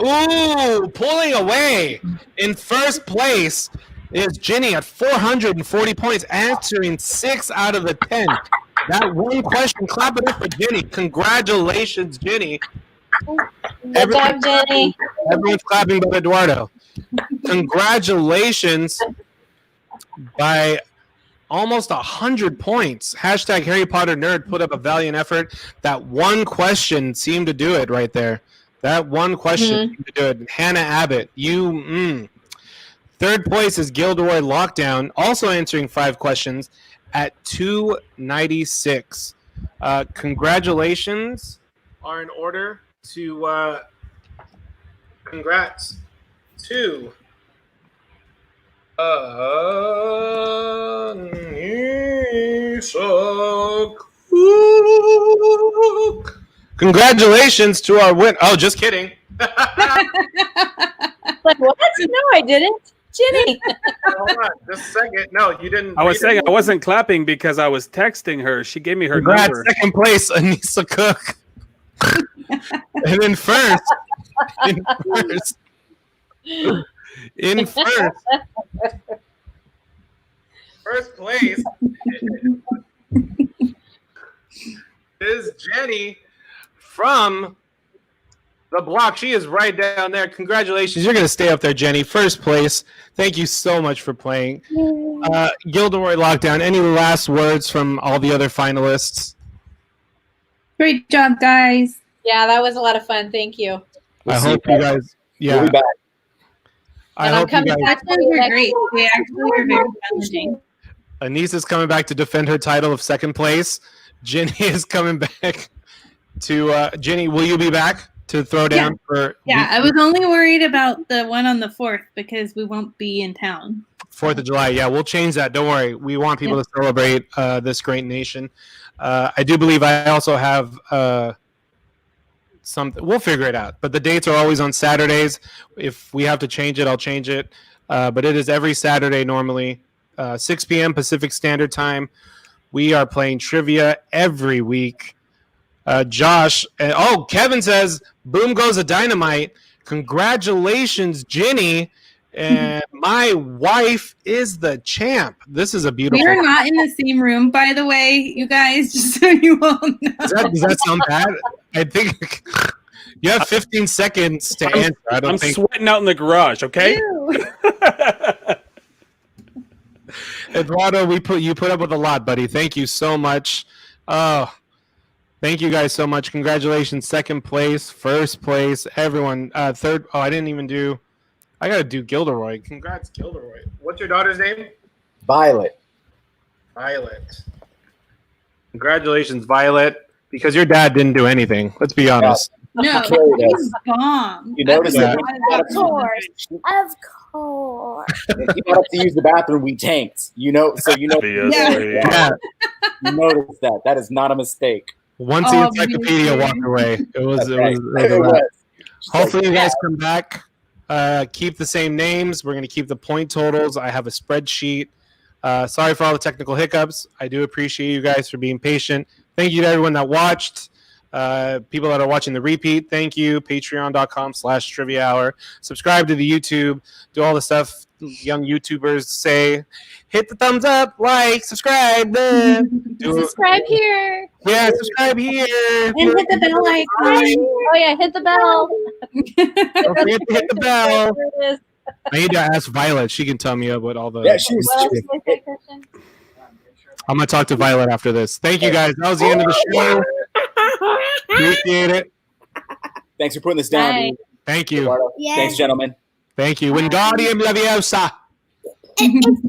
Ooh, pulling away. In first place is Ginny at 440 points, answering 6 out of the 10. That one question, clap it up for Ginny. Congratulations, Ginny. Good job, Jenny. Everyone's clapping but Eduardo. Congratulations by almost 100 points. Hashtag Harry Potter Nerd put up a valiant effort. That one question seemed to do it right there. That one question seemed to do it. Hannah Abbott, you. Third place is Gilderoy Lockdown, also answering 5 questions at 296. Congratulations are in order to congrats to Anisha Cook. Congratulations to our win. Oh, just kidding. Like, what? No, I didn't. Jenny. Hold on, just a second. No, you didn't. I was saying I wasn't clapping because I was texting her. She gave me her Congrats, number. second place, Anissa Cook. And then first place is Jenny from the block. She is right down there. Congratulations. You're going to stay up there, Jenny. First place. Thank you so much for playing. Gilderoy Lockdown, any last words from all the other finalists? Great job, guys. Yeah, that was a lot of fun. Thank you. I hope you guys. Yeah. We'll be back. I And I'm hope you coming guys. back Those were great. They actually were very challenging. Anissa's coming back to defend her title of second place. Ginny is coming back to. Ginny, will you be back to throw down for? Yeah, I was only worried about the one on the 4th because we won't be in town. 4th of July. Yeah, we'll change that. Don't worry. We want people to celebrate this great nation. I do believe I also have something. We'll figure it out. But the dates are always on Saturdays. If we have to change it, I'll change it. But it is every Saturday normally, 6 p.m. Pacific Standard Time. We are playing trivia every week. Josh, Kevin says, boom goes a dynamite. Congratulations, Ginny. And my wife is the champ. This is a beautiful. We are not in the same room, by the way, you guys, just so you all know. Does that sound bad? I think you have 15 seconds to answer. I'm sweating out in the garage, okay? Ew. Eduardo, you put up with a lot, buddy. Thank you so much. Oh, thank you guys so much. Congratulations. Second place, first place, everyone. Third. Oh, I didn't even do. I got to do Gilderoy. Congrats, Gilderoy. What's your daughter's name? Violet. Violet. Congratulations, Violet. Because your dad didn't do anything. Let's be honest. No, Carried us. he's bomb. You noticed Yeah. that Of course. Of course. you got up to use the bathroom, we tanked. You know, so you know. Yeah. You noticed that. That is not a mistake. Once the Oh, encyclopedia really? walked away, it was. That's It right. was, It was. Hopefully, you guys come back. Keep the same names. We're going to keep the point totals. I have a spreadsheet. Sorry for all the technical hiccups. I do appreciate you guys for being patient. Thank you to everyone that watched. People that are watching the repeat, thank you. Patreon.com/Trivia Hour. Subscribe to the YouTube. Do all the stuff young YouTubers say. Hit the thumbs up, like, subscribe. Subscribe here. Yeah, subscribe here. And hit the bell icon. Oh yeah, hit the bell. Don't forget to hit the bell. There it is. I need to ask Violet. She can tell me about all the. Yeah, she was. What else did I say, Christian? I'm gonna talk to Violet after this. Thank you guys. That was the end of the show. Appreciate it. Thanks for putting this down. Bye. dude. Thank you. Eduardo. Yeah. Thanks, gentlemen. Thank you. Wingardium Leviosa. It's